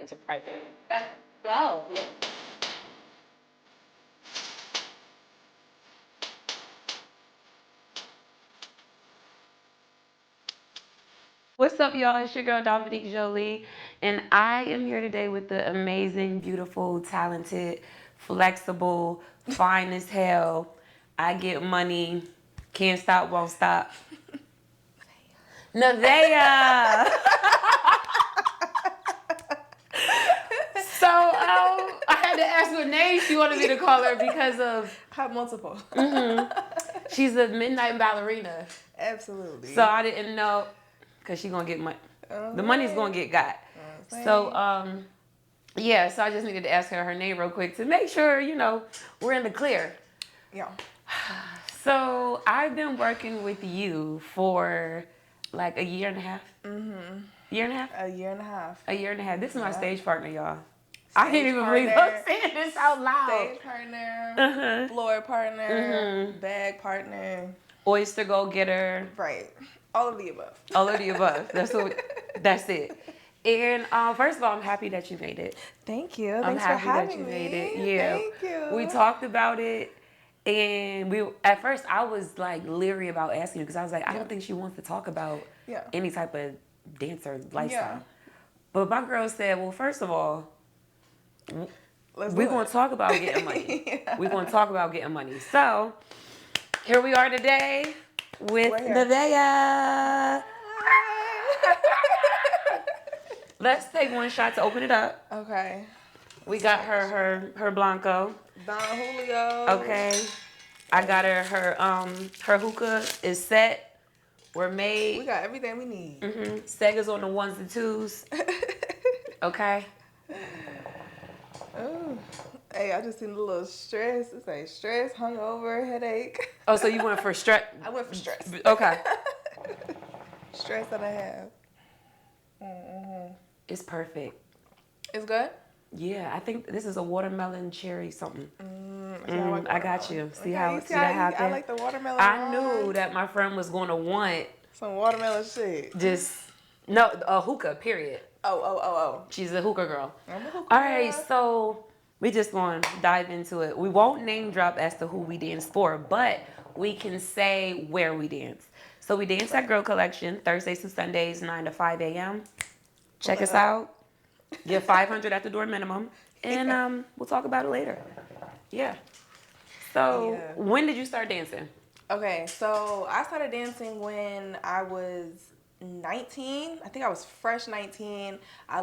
into private. Let's go. What's up, y'all? It's your girl Dominique Jolie, and I am here today with the amazing, beautiful, talented, flexible, fine as hell. I get money, can't stop, won't stop. Nevaeh. So I had to ask what name she wanted me to call her because of I have multiple. she's a midnight ballerina. Absolutely. So I didn't know because she's gonna get money. The money's gonna get got. So yeah. So I just needed to ask her name real quick to make sure we're in the clear. Yeah. So I've been working with you for like a year and a half. Mm-hmm. Year and a half? A year and a half. A year and a half. This is my Yeah. stage partner, y'all. I can't even believe I'm saying this out loud. Stage partner, floor partner, bag partner. Oyster go-getter. Right. All of the above. All of the above. That's it. And first of all, I'm happy that you made it. Thank you. I'm Thanks for happy that having you me. made it. Yeah. Thank you. We talked about it, and at first I was like leery about asking you because I was like, I don't think she wants to talk about any type of dancer lifestyle. Yeah. But my girl said, well, first of all, We're going to talk about getting money. We're going to talk about getting money. So here we are today with Nevaeh. Let's take one shot to open it up. Okay. We got her Blanco. Don Julio. Okay. I got her hookah is set. We're made. We got everything we need. Sega's on the ones and twos. Okay. Oh. Hey, I just seen a little stress. It say stress, hungover, headache. Oh, so you went for stress? I went for stress. Okay. Stress that I have. Mm-hmm. It's perfect. It's good? Yeah, I think this is a watermelon cherry something. I got you. See okay, how that happened? I like the watermelon. I knew that my friend was going to want some watermelon shit. A hookah, period. Oh. She's a hookah girl. I'm a hookah All right, girl. so we just going to dive into it. We won't name drop as to who we dance for, but we can say where we dance. So we dance at Girl Collection, Thursdays to Sundays, 9 to 5 a.m. Check us out. Get $500 at the door minimum. And we'll talk about it later. Yeah. So when did you start dancing? Okay, so I started dancing when I was 19. I think I was fresh 19. I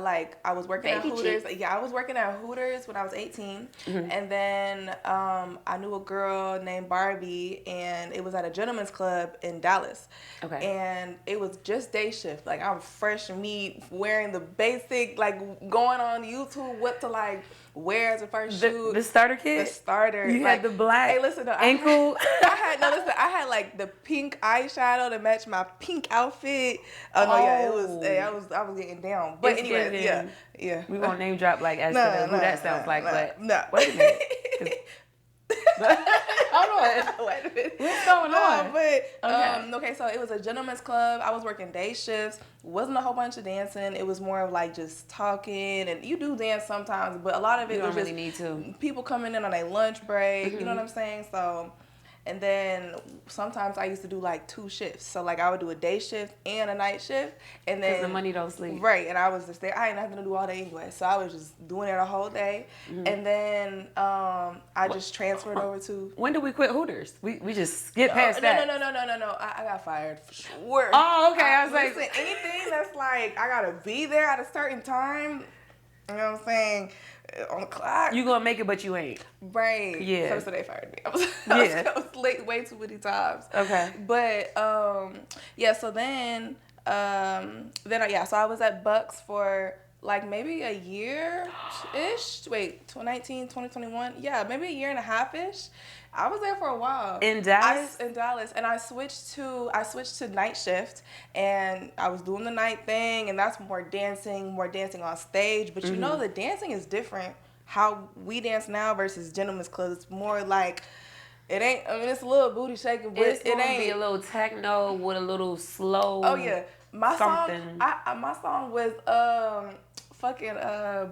was working at Hooters. Yeah, I was working at Hooters when I was 18. And then I knew a girl named Barbie, and it was at a gentleman's club in Dallas. Okay. And it was just day shift. Like, I'm fresh meat, wearing the basic, like, going on YouTube what to like wear as a first shoot. The starter kit? The starter. You had the black ankle. I had like the pink eyeshadow to match my pink outfit. I was getting down. But anyway, yeah. We won't name drop like as to who that sounds like, but wait a minute. Hold on. Wait a minute. What's going on? But okay, so it was a gentleman's club. I was working day shifts. Wasn't a whole bunch of dancing. It was more of like just talking, and you do dance sometimes, but a lot of it was just need to. People coming in on a lunch break. You know what I'm saying? So. And then sometimes I used to do like 2 shifts. So like I would do a day shift and a night shift. And then because the money don't sleep. Right. And I was just there. I ain't nothing to do all day anyway. So I was just doing it a whole day. And then I just transferred over to. When did we quit Hooters? We just skip past that. No. I got fired for sure. Oh, okay. I was like. Anything that's like I got to be there at a certain time. You know what I'm saying? On the clock. You gonna make it, but you ain't. Right. Yeah. So they fired me. I was late way too many times. Okay. But so then so I was at Bucks for like maybe a year-ish. Wait, 2019, 2021? Yeah, maybe a year and a half-ish. I was there for a while. In Dallas? In Dallas. And I switched to night shift, and I was doing the night thing, and that's more dancing on stage. But you know, the dancing is different. How we dance now versus gentlemen's clubs, it's more like, it ain't, I mean, it's a little booty shaking, but it ain't. Be a little techno with a little slow. Oh, yeah. My song was fucking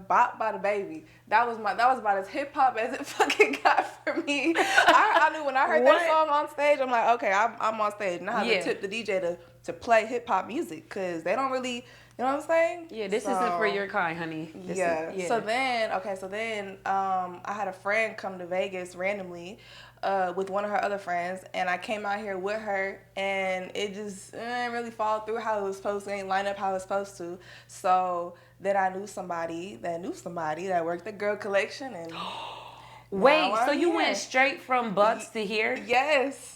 Bop by the Baby. That was about as hip hop as it fucking got for me. I knew when I heard that song on stage, I'm like, okay, I'm on stage. And I have to tip the DJ to play hip hop music, because they don't really, you know what I'm saying? Yeah, this isn't for your kind, honey. So then I had a friend come to Vegas randomly with one of her other friends, and I came out here with her, and it just didn't really fall through how it was supposed to, ain't line up how it was supposed to. So then I knew somebody that worked at Girl Collection, and wait, so you went straight from Bucks to here? Yes.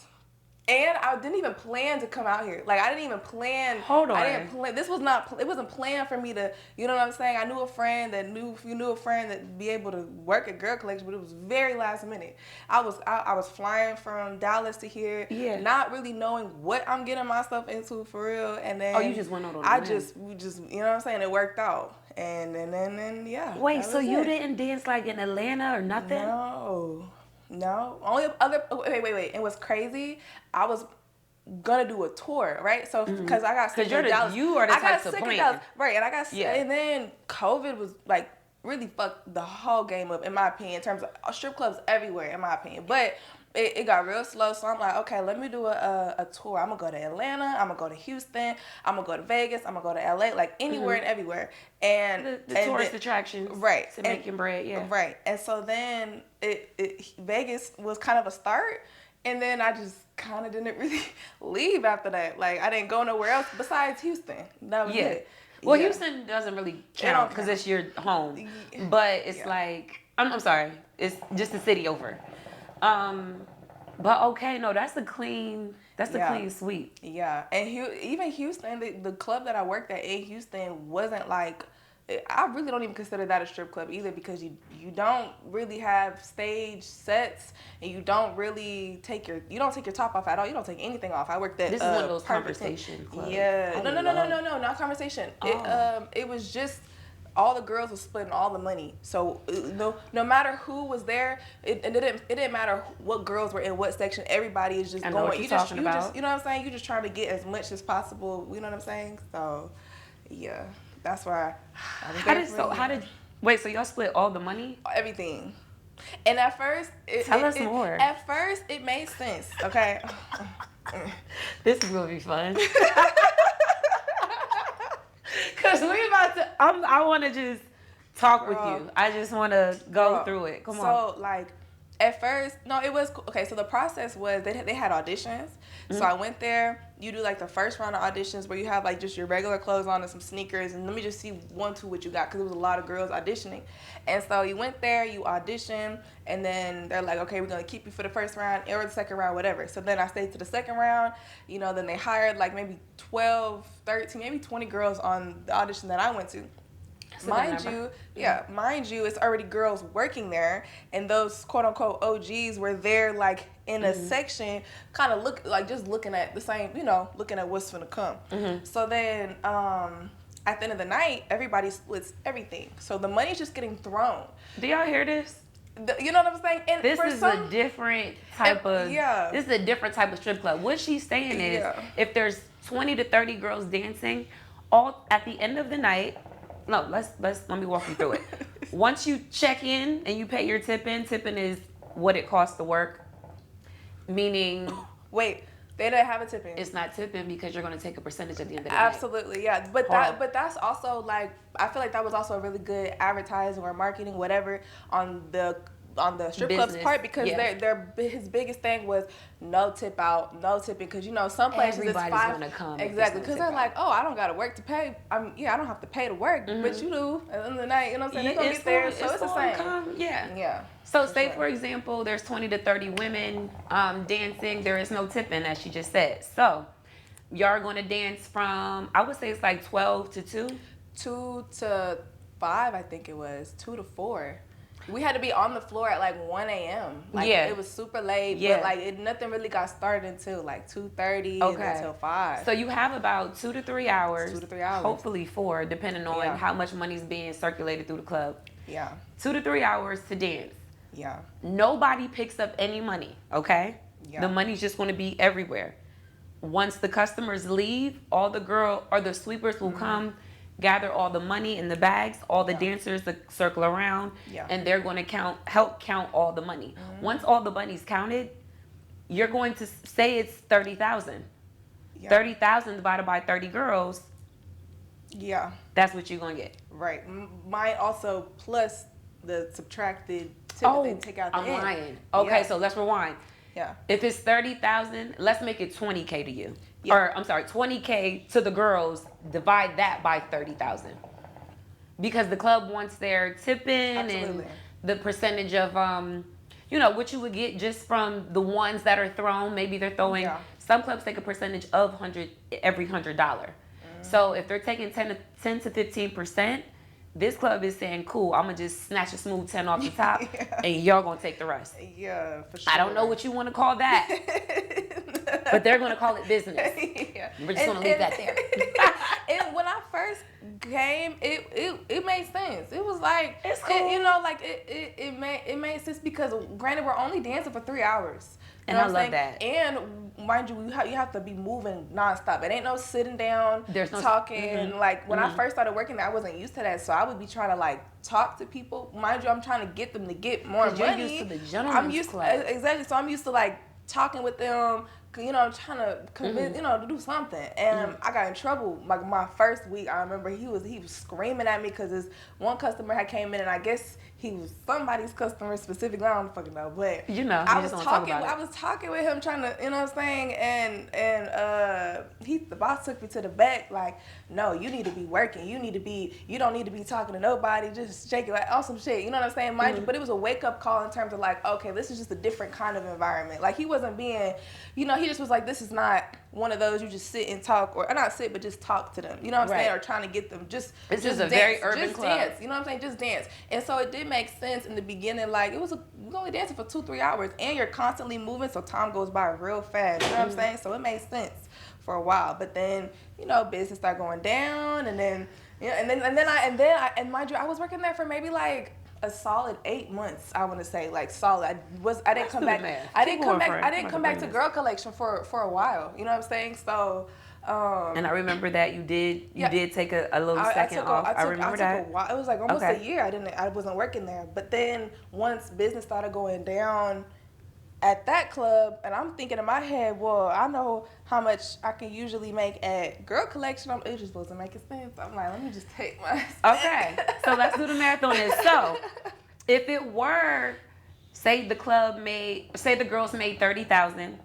And I didn't even plan to come out here. Like, I didn't even plan. Hold on. I didn't plan. It wasn't planned for me to, you know what I'm saying? I knew a friend that be able to work at Girl Collection, but it was very last minute. I was flying from Dallas to here, not really knowing what I'm getting myself into for real. And then you just went on. We just, you know what I'm saying? It worked out. And then yeah. Wait, so you didn't dance like in Atlanta or nothing? No. Only other. Wait. And what's crazy, I was gonna do a tour, right? So because I got sick in Dallas. You are the type to plan. Right, and I got sick. And then COVID was like really fucked the whole game up, in my opinion, in terms of strip clubs everywhere, in my opinion. But it got real slow, so I'm like, okay, let me do a tour. I'm gonna go to Atlanta, I'm gonna go to Houston, I'm gonna go to Vegas, I'm gonna go to LA, like anywhere and everywhere. And the tourist attractions, right, to making bread, right. And so then Vegas was kind of a start, and then I just kind of didn't really leave after that. Like, I didn't go nowhere else besides Houston. That was it. Well, Houston doesn't really count because it's your home, but it's like I'm sorry, it's just the city over. But okay, no, that's a clean sweep. Yeah, and even Houston, the club that I worked at in Houston wasn't like, I really don't even consider that a strip club either, because you don't really have stage sets, and you don't take your top off at all. You don't take anything off. I worked at this is one of those conversation clubs. Yeah, no, not conversation. It was just, all the girls were splitting all the money. So no matter who was there, it didn't matter what girls were in what section. Everybody is just going. You know what I'm saying? You just trying to get as much as possible. You know what I'm saying? So yeah, that's why. Wait, so y'all split all the money? Everything. And at first, tell us more. At first, it made sense. Okay. This is gonna be fun. Cause we about to. I want to just talk with you. I just want to go through it. Come on. So like, at first, no, it was okay. So the process was they had auditions. So I went there. You do like the first round of auditions where you have like just your regular clothes on and some sneakers, and let me just see 1-2 what you got, because there was a lot of girls auditioning. And so you went there, you audition, and then they're like, okay, we're gonna keep you for the first round or the second round, whatever. So then I stayed to the second round. You know, then they hired like maybe 12, 13, maybe 20 girls on the audition that I went to. Mind you, it's already girls working there, and those quote unquote OGs were there like in a section, kind of looking at the same, looking at what's gonna come. So then at the end of the night, everybody splits everything, so the money's just getting thrown. Do y'all hear this? You know what I'm saying? And this is a different type of This is a different type of strip club. What she's saying is, if there's 20 to 30 girls dancing, all at the end of the night. No, let me walk you through it. Once you check in and you pay your tipping is what it costs to work. Meaning, wait, they didn't have a tipping. It's not tipping because you're going to take a percentage at the end of the Absolutely, yeah. But that's also like, I feel like that was also a really good advertising or marketing, whatever, on the strip club's part, because his biggest thing was no tip out, no tipping, because some places everybody's it's gonna come exactly, because they're like, oh, I don't gotta work to pay. I don't have to pay to work, but you do at the end of the night. You know what I'm saying? They're gonna get there, so it's the same. Yeah. So say for example, there's 20 to 30 women dancing. There is no tipping, as she just said. So y'all are gonna dance from, I would say it's like 12 to 2, 2 to 5, I think it was 2 to 4. We had to be on the floor at like 1 a.m. It was super late, but like nothing really got started until like 2:30 until 5. So you have about 2 to 3 hours. 2 to 3 hours. Hopefully 4, depending on how much money's being circulated through the club. Yeah. 2 to 3 hours to dance. Yeah. Nobody picks up any money, okay? Yeah. The money's just going to be everywhere. Once the customers leave, all the girl or the sweepers will come gather all the money in the bags, all the dancers to circle around, and they're going to help count all the money. Once all the money's counted, you're going to say it's 30,000. 30,000 divided by 30 girls. Yeah. That's what you're going to get. Right. Mine also plus the subtracted tip that they take out the end. I'm lying. Okay, so let's rewind. Yeah. If it's 30,000, let's make it 20K to you. Yeah. Or I'm sorry, 20K to the girls. Divide that by 30,000. Because the club wants their tip in and the percentage of what you would get just from the ones that are thrown. Maybe they're throwing. Some clubs take a percentage of every $100. So if they're taking 10 to 15%, this club is saying, cool, I'm going to just snatch a smooth 10 off the top, and y'all going to take the rest. Yeah, for sure. I don't know what you want to call that, but they're going to call it business. We're just going to leave that there. And when I first came, it made sense. It was like, it's cool. It made sense because, granted, we're only dancing for 3 hours. And I love that. And mind you, you have to be moving nonstop. It ain't no sitting down, there's no talking. Like when I first started working there, I wasn't used to that. So I would be trying to like talk to people. Mind you, I'm trying to get them to get more money. You're used to the gentleman's club. Exactly. So I'm used to like talking with them. Trying to convince, to do something. And I got in trouble. Like my first week, I remember he was screaming at me because this one customer had came in, and I guess he was somebody's customer specifically. I don't fucking know, but I was talking with him, trying to, you know what I'm saying, and the boss took me to the back, like, no, you need to be working. You don't need to be talking to nobody. Just shake it like on some shit. You know what I'm saying, mind you. But it was a wake up call in terms of like, okay, this is just a different kind of environment. Like he wasn't being, he just was like, this is not one of those you just sit and talk, or not sit, but just talk to them. You know what I'm saying? Or trying to get them just. This is a dance, very urban just club. Dance, you know what I'm saying? Just dance. And so it did make sense in the beginning. Like we're only dancing for 2-3 hours, and you're constantly moving, so time goes by real fast. You know what I'm saying? So it made sense for a while, but then business started going down, and then and mind you, I was working there for maybe like a solid 8 months. I want to say like solid. I didn't come back. I didn't come back to Girl Collection for a while. You know what I'm saying? So. And I remember that you did take a little second off. I remember that. A while. It was like almost a year. I wasn't working there. But then once business started going down at that club, and I'm thinking in my head, well, I know how much I can usually make at Girl Collection. It just wasn't making sense. I'm like, let me just take my. Okay, so let's do the math on this. So, if it were, say the girls made 30,000,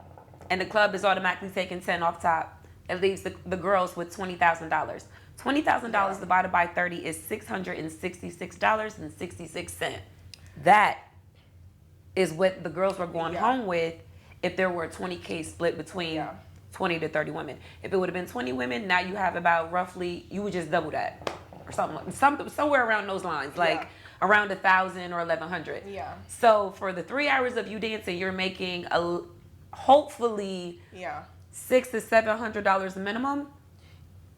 and the club is automatically taking 10 off top, it leaves the girls with $20,000. $20,000 divided by 30 is $666.66. That is what the girls were going home with if there were a 20K split between 20 to 30 women. If it would have been 20 women, now you have about roughly, you would just double that or somewhere around those lines, like around 1,000 or 1,100. Yeah. So for the 3 hours of you dancing, you're making hopefully $600 to $700 minimum.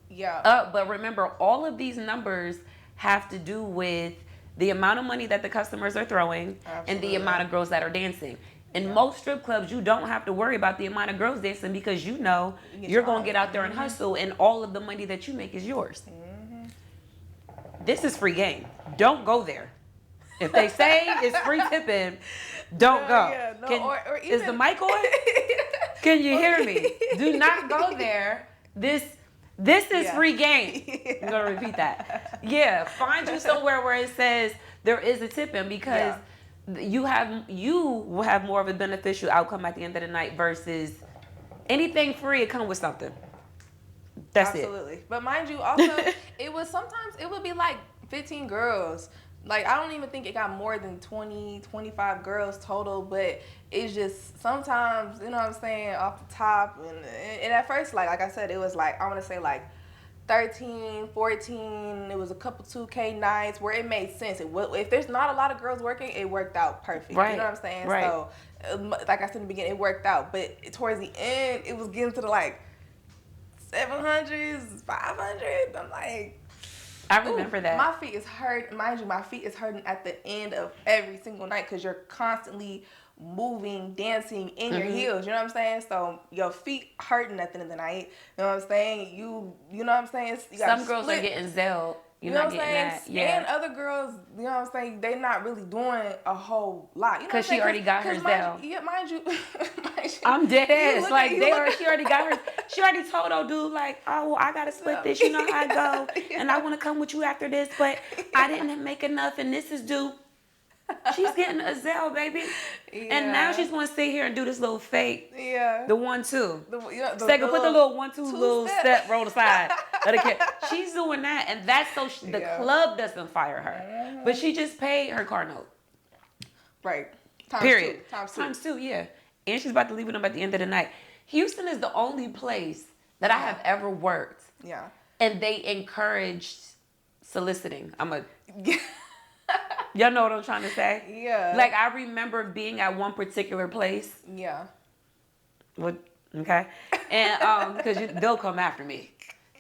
Yeah. But remember, all of these numbers have to do with the amount of money that the customers are throwing and the amount of girls that are dancing. In most strip clubs, you don't have to worry about the amount of girls dancing because you're going to get out there and hustle, and all of the money that you make is yours. This is free game. Don't go there. If they say it's free tipping, don't go. Yeah, no, or even, is the mic on? Can you hear me? Do not go there. This is free game. I'm going to repeat that. Find you somewhere where it says there is a tip-in because you will have more of a beneficial outcome at the end of the night versus anything free. It comes with something. That's Absolutely. But mind you, also, sometimes it would be like 15 girls. Like, I don't even think it got more than 20, 25 girls total, but it's just sometimes, you know what I'm saying, off the top. And at first, like I said, it was like, I want to say like 13, 14, it was a couple 2K nights where it made sense. If there's not a lot of girls working, it worked out perfect. Right. You know what I'm saying? Right. So, like I said in the beginning, it worked out. But towards the end, it was getting to the like 700s, 500. I'm like... I Ooh, remember that. my feet is hurt. Mind you, my feet is hurting at the end of every single night because you're constantly moving, dancing in your heels. You know what I'm saying? So your feet hurting at the end of the night. You know what I'm saying? You know what I'm saying? You got Some girls are split. getting zelled. You You're know not what I'm getting saying? that. Yeah. And other girls, you know what I'm saying? They not really doing a whole lot. You know what I'm Because she saying? already got her zell. Mind you, I'm dead ass. Like you she already got her. She already told old dude like, oh, well, I gotta split this. You know how I go, and I want to come with you after this, but I didn't make enough, and this is due. She's getting a Zelle, baby, and now she's gonna sit here and do this little fake, the 1-2. Say, put the little 1-2 little step roll aside. She's doing that, and that's so the club doesn't fire her, but she just paid her car note. Right. Period. Times two. Yeah. And she's about to leave with them at the end of the night. Houston is the only place that I have ever worked. Yeah. And they encouraged soliciting. Y'all know what I'm trying to say? Yeah. Like, I remember being at one particular place. Yeah. What? Okay. And because they'll come after me.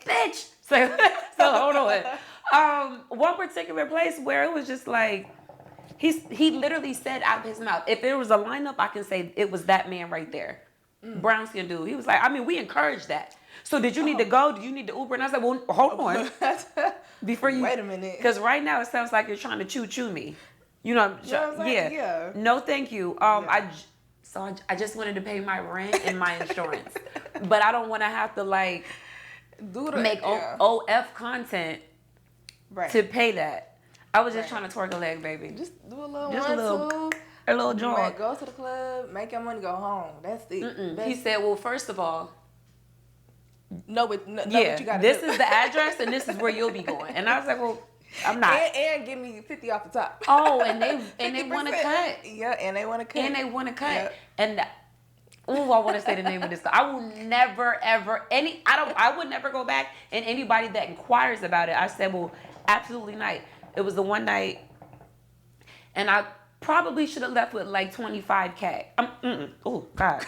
Bitch! So hold on. One particular place where it was just like, he literally said out of his mouth, if there was a lineup, I can say it was that man right there. Brown skin dude. He was like, I mean, we encourage that. So did you need to go? Did you need to Uber? And I said, well, hold on. Before you wait a minute. Because right now it sounds like you're trying to choo me. You know, yeah. No, thank you. I just wanted to pay my rent and my insurance. But I don't want to have to like make OF content to pay that. I was just trying to twerk a leg, baby. Just do a little a little jog. Go to the club, make your money, go home. That's it. He said, well, first of all, what you gotta this do. is the address and this is where you'll be going. And I was like, well, I'm not. And give me 50 off the top. Oh, and they want to cut. Yeah, and they want to cut. Yep. And I want to say the name of this. I will never ever I would never go back. And anybody that inquires about it, I said, well, absolutely not. It was the one night, and I probably should have left with like $25K. Oh God.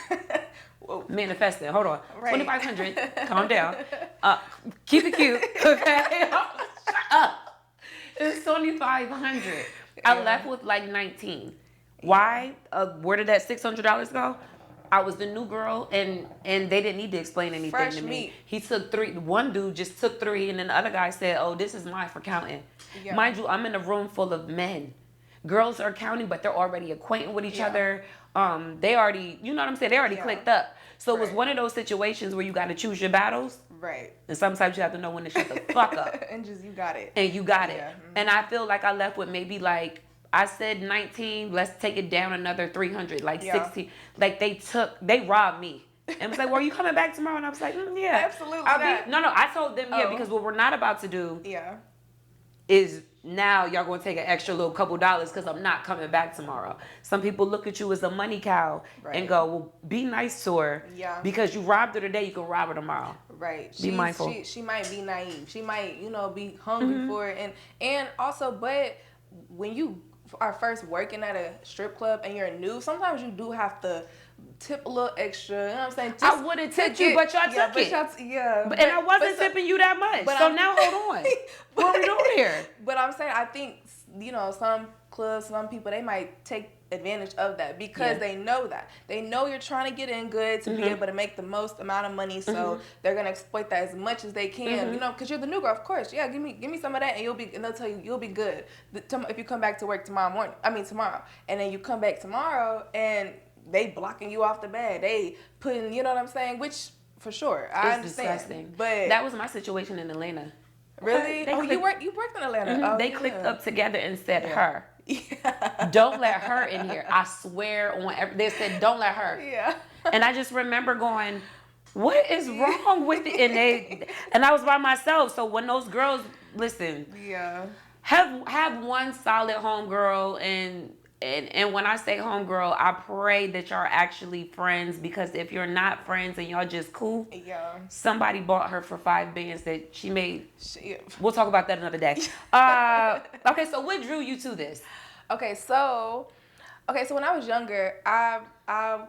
Whoa. Manifesting. Hold on. Right. 2,500. Calm down. Keep it cute. Okay. Shut up. It's 2,500. Yeah. I left with like 19. Why? Where did that $600 go? I was the new girl, and they didn't need to explain anything Fresh to me. Meat. He took 3. One dude just took 3, and then the other guy said, "Oh, this is mine for counting." Yeah. Mind you, I'm in a room full of men. Girls are counting, but they're already acquainted with each other. They already, you know what I'm saying? They already clicked up. So it was one of those situations where you got to choose your battles. Right. And sometimes you have to know when to shut the fuck up. And you got it. And you got it. Mm-hmm. And I feel like I left with maybe like, I said 19, let's take it down another 300, like 16. Like they robbed me. And was like, well, are you coming back tomorrow? And I was like, yeah. Absolutely No, I told them, because what we're not about to do is now y'all going to take an extra little couple dollars because I'm not coming back tomorrow. Some people look at you as a money cow and go, well, be nice to her. Yeah. Because you robbed her today, you can rob her tomorrow. Right. Be mindful. She might be naive. She might, be hungry for it. And also, but when you are first working at a strip club and you're new, sometimes you do have to tip a little extra. You know what I'm saying? I would have tipped you, but y'all took it. And I wasn't tipping you that much. So now hold on. What are we doing here? But I'm saying, I think, some clubs, some people, they might take advantage of that because they know that. They know you're trying to get in good to be able to make the most amount of money. So they're going to exploit that as much as they can, because you're the new girl, of course. Yeah, give me some of that and they'll tell you you'll be good. If you come back to work tomorrow. And then you come back tomorrow and they blocking you off the bed. They putting, you know what I'm saying? Which, for sure, I understand. Disgusting. But that was my situation in Atlanta. Really? You worked in Atlanta. They clicked up together and said her. Yeah. Don't let her in here. I swear on they said don't let her. Yeah. And I just remember going, what is wrong with it? And I was by myself. So when those girls listen, have one solid homegirl and when I say homegirl, I pray that y'all are actually friends, because if you're not friends and y'all just cool, somebody bought her for 5 bands that she made. We'll talk about that another day. Okay, so what drew you to this? Okay, so when I was younger, I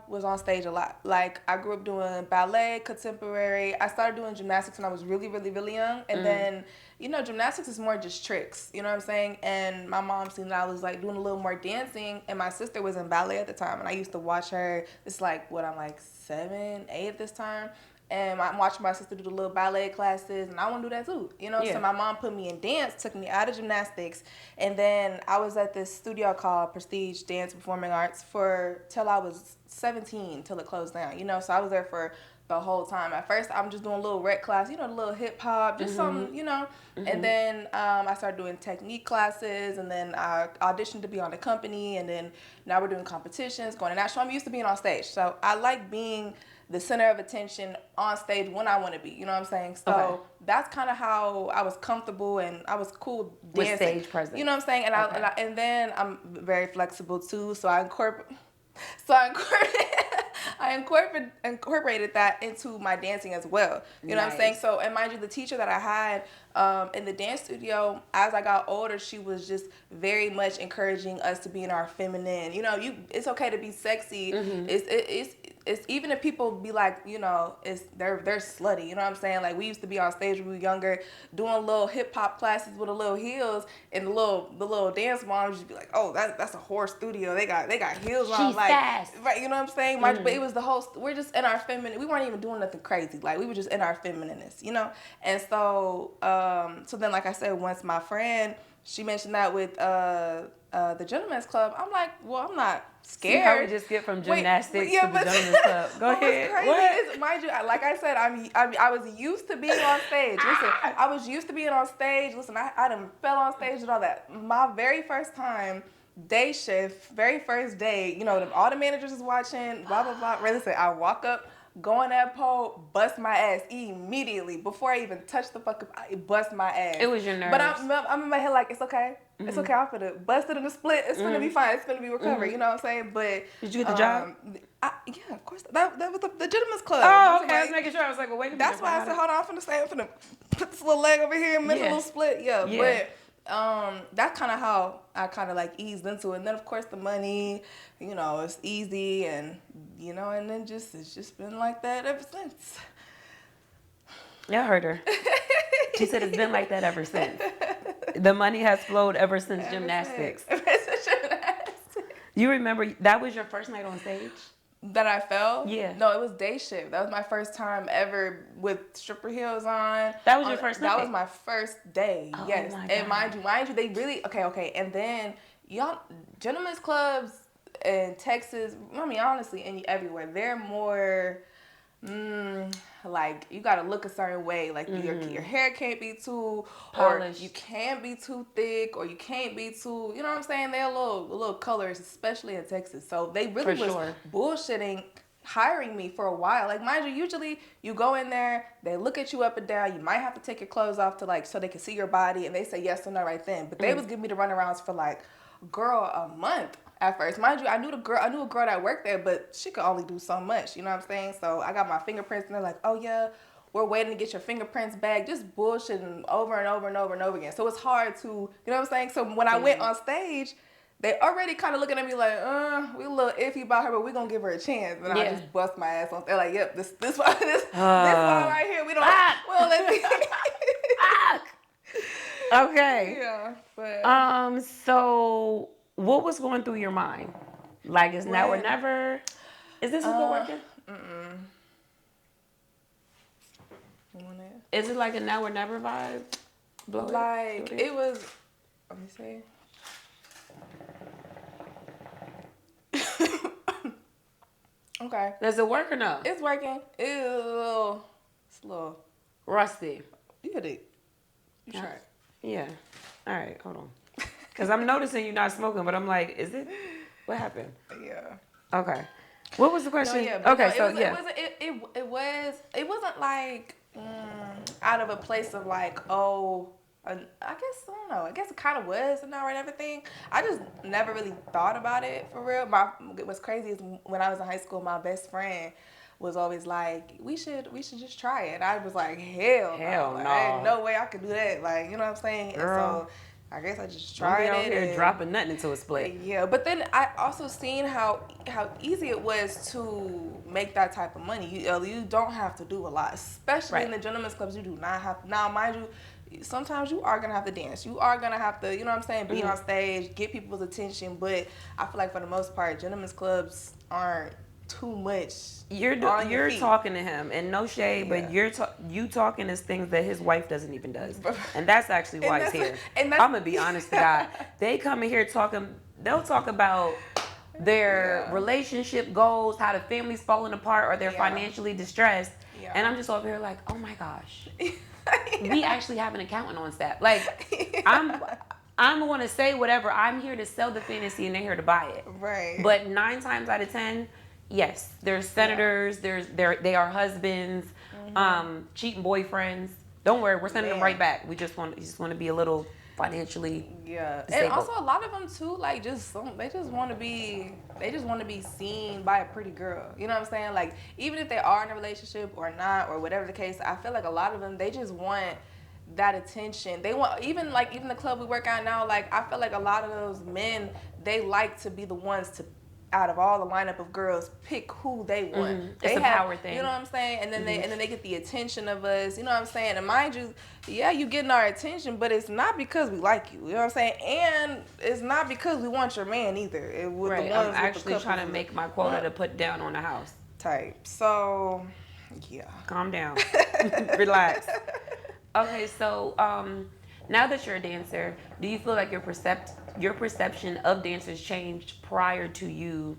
was on stage a lot. Like, I grew up doing ballet, contemporary. I started doing gymnastics when I was really, really, really young. And then gymnastics is more just tricks, you know what I'm saying? And my mom seen that I was like doing a little more dancing, and my sister was in ballet at the time, and I used to watch her. It's like, I'm like 7, 8 at this time. And I'm watching my sister do the little ballet classes, and I want to do that too, Yeah. So my mom put me in dance, took me out of gymnastics, and then I was at this studio called Prestige Dance Performing Arts till I was 17, till it closed down, So I was there for the whole time. At first, I'm just doing a little rec class, the little hip hop, just something, And then I started doing technique classes, and then I auditioned to be on the company, and then now we're doing competitions, going to national. I'm used to being on stage, so I like being the center of attention on stage when I want to be, you know what I'm saying? So that's kind of how I was comfortable, and I was cool dancing. With stage presence. You know what I'm saying? And and then I'm very flexible too, so I incorporated that into my dancing as well. You know what I'm saying? So, and mind you, the teacher that I had in the dance studio, as I got older, she was just very much encouraging us to be in our feminine. It's okay to be sexy. It's even if people be like, they're slutty. You know what I'm saying? Like, we used to be on stage when we were younger, doing little hip hop classes with the little heels, and the little dance moms just be like, oh, that's a whore studio. They got heels on. She's fast. Right, you know what I'm saying? But it was the whole. We're just in our feminine. We weren't even doing nothing crazy. Like, we were just in our feminineness, And so, so then, like I said, once my friend, she mentioned that with the gentleman's club, I'm like, well, I'm not scared. See how we just get from gymnastics to the gentleman's club. Go ahead. What? Mind you, like I said, I was used to being on stage. Listen, I was used to being on stage. Listen, I done fell on stage and all that. My very first time, day shift, very first day, all the managers is watching, blah, blah, blah. Listen, I walk up, go on that pole, bust my ass immediately. Before I even touch the fuck up, I bust my ass. It was your nerves. But I'm in my head like, it's okay. It's okay. I'm finna bust it in the split. It's gonna be fine. It's gonna be recovered. You know what I'm saying? But did you get the job? Yeah, of course. That was the gentleman's club. Oh, okay. I was making sure. I was like, well, wait a minute. That's why I said, hold on. I'm finna put this little leg over here and make a little split. Yeah. But that's kind of how I kind of like eased into it. And then of course the money, it's easy, and and then it's just been like that ever since. Yeah, I heard her. She said it's been like that ever since. The money has flowed ever since gymnastics. You remember that was your first night on stage? That I fell? Yeah. No, it was day shift. That was my first time ever with stripper heels on. That was your first night? That was my first day. Oh, yes. My and God. mind you, they really okay. And then gentlemen's clubs in Texas, honestly, and everywhere, they're more like you gotta look a certain way. Like your hair can't be too polished, or you can't be too thick, or you can't be too, you know what I'm saying? They're a little colors, especially in Texas. So they really was bullshitting hiring me for a while. Like, mind you, usually you go in there, they look at you up and down, you might have to take your clothes off to so they can see your body, and they say yes or no right then. But they was giving me the runarounds for a month. At first, mind you, I knew a girl that worked there, but she could only do so much. You know what I'm saying? So I got my fingerprints, and they're like, "Oh yeah, we're waiting to get your fingerprints back." Just bullshitting over and over and over and over again. So it's hard to, you know what I'm saying? So when I went on stage, they already kind of looking at me like, we a little iffy about her, but we gonna give her a chance. And I just bust my ass on. They're like, "Yep, this one right here. We don't let me." Okay. Yeah, but so what was going through your mind? Like, is now or never? Is this still working? Is it like a now or never vibe? It was. Let me see. Okay. Does it work or no? It's working. It's a little rusty. You hit it. You try it. Yeah. All right. Hold on. Because I'm noticing you're not smoking, but I'm like, is it? What happened? Yeah. Okay. What was the question? It wasn't like out of a place of like, I guess, I don't know. I guess it kind of was an hour and everything. I just never really thought about it for real. What's crazy is when I was in high school, my best friend was always like, we should just try it. I was like, hell no. Like, ain't no way I could do that. Like, you know what I'm saying? Girl. And so I guess I just tried it. Out here dropping nothing into a split. Yeah, but then I also seen how easy it was to make that type of money. You don't have to do a lot, especially in the gentlemen's clubs. You do not have. Now, mind you, sometimes you are gonna have to dance. You are gonna have to, you know what I'm saying, be on stage, get people's attention. But I feel like for the most part, gentlemen's clubs aren't too much. You're talking to him, and no shade, but you talking is things that his wife doesn't even does, and that's actually why he's here. I'm gonna be honest to God, they come in here talking. They'll talk about their relationship goals, how the family's falling apart, or they're financially distressed, and I'm just over here like, oh my gosh, we actually have an accountant on staff. Like, I'm going to say whatever. I'm here to sell the fantasy, and they're here to buy it. Right. But 9 times out of 10, yes, there's senators. They are husbands, cheating boyfriends. Don't worry, we're sending them right back. We just want to be a little financially disabled. And also a lot of them too, like they just want to be seen by a pretty girl. You know what I'm saying? Like, even if they are in a relationship or not, or whatever the case, I feel like a lot of them, they just want that attention. They want, even the club we work at now, like, I feel like a lot of those men, they like to be the ones to, out of all the lineup of girls, pick who they want. It's a power thing. You know what I'm saying? And then they get the attention of us. You know what I'm saying? And mind you, you getting our attention, but it's not because we like you. You know what I'm saying? And it's not because we want your man either. Right. I'm actually trying to make my quota to put down on the house. Type. So, yeah. Calm down. Relax. Okay, so now that you're a dancer, do you feel like your perception of dancers changed prior to you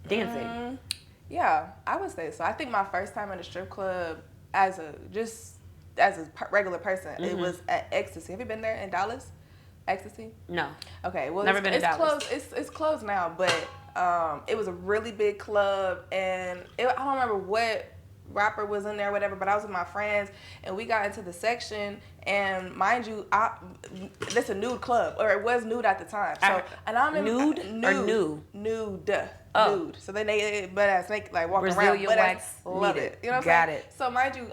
dancing? Yeah, I would say so. I think my first time at a strip club as a regular person, it was at Ecstasy. Have you been there in Dallas? Ecstasy? No. Okay, well, never been in Dallas. It's closed now, but it was a really big club, and I don't remember what rapper was in there or whatever, but I was with my friends, and we got into the section, and mind you, that's a nude club, or it was nude at the time. So, and I remember nude. Nude. So then they butt ass naked, like walking around. Butt ass, love it. You know what I'm saying? So mind you,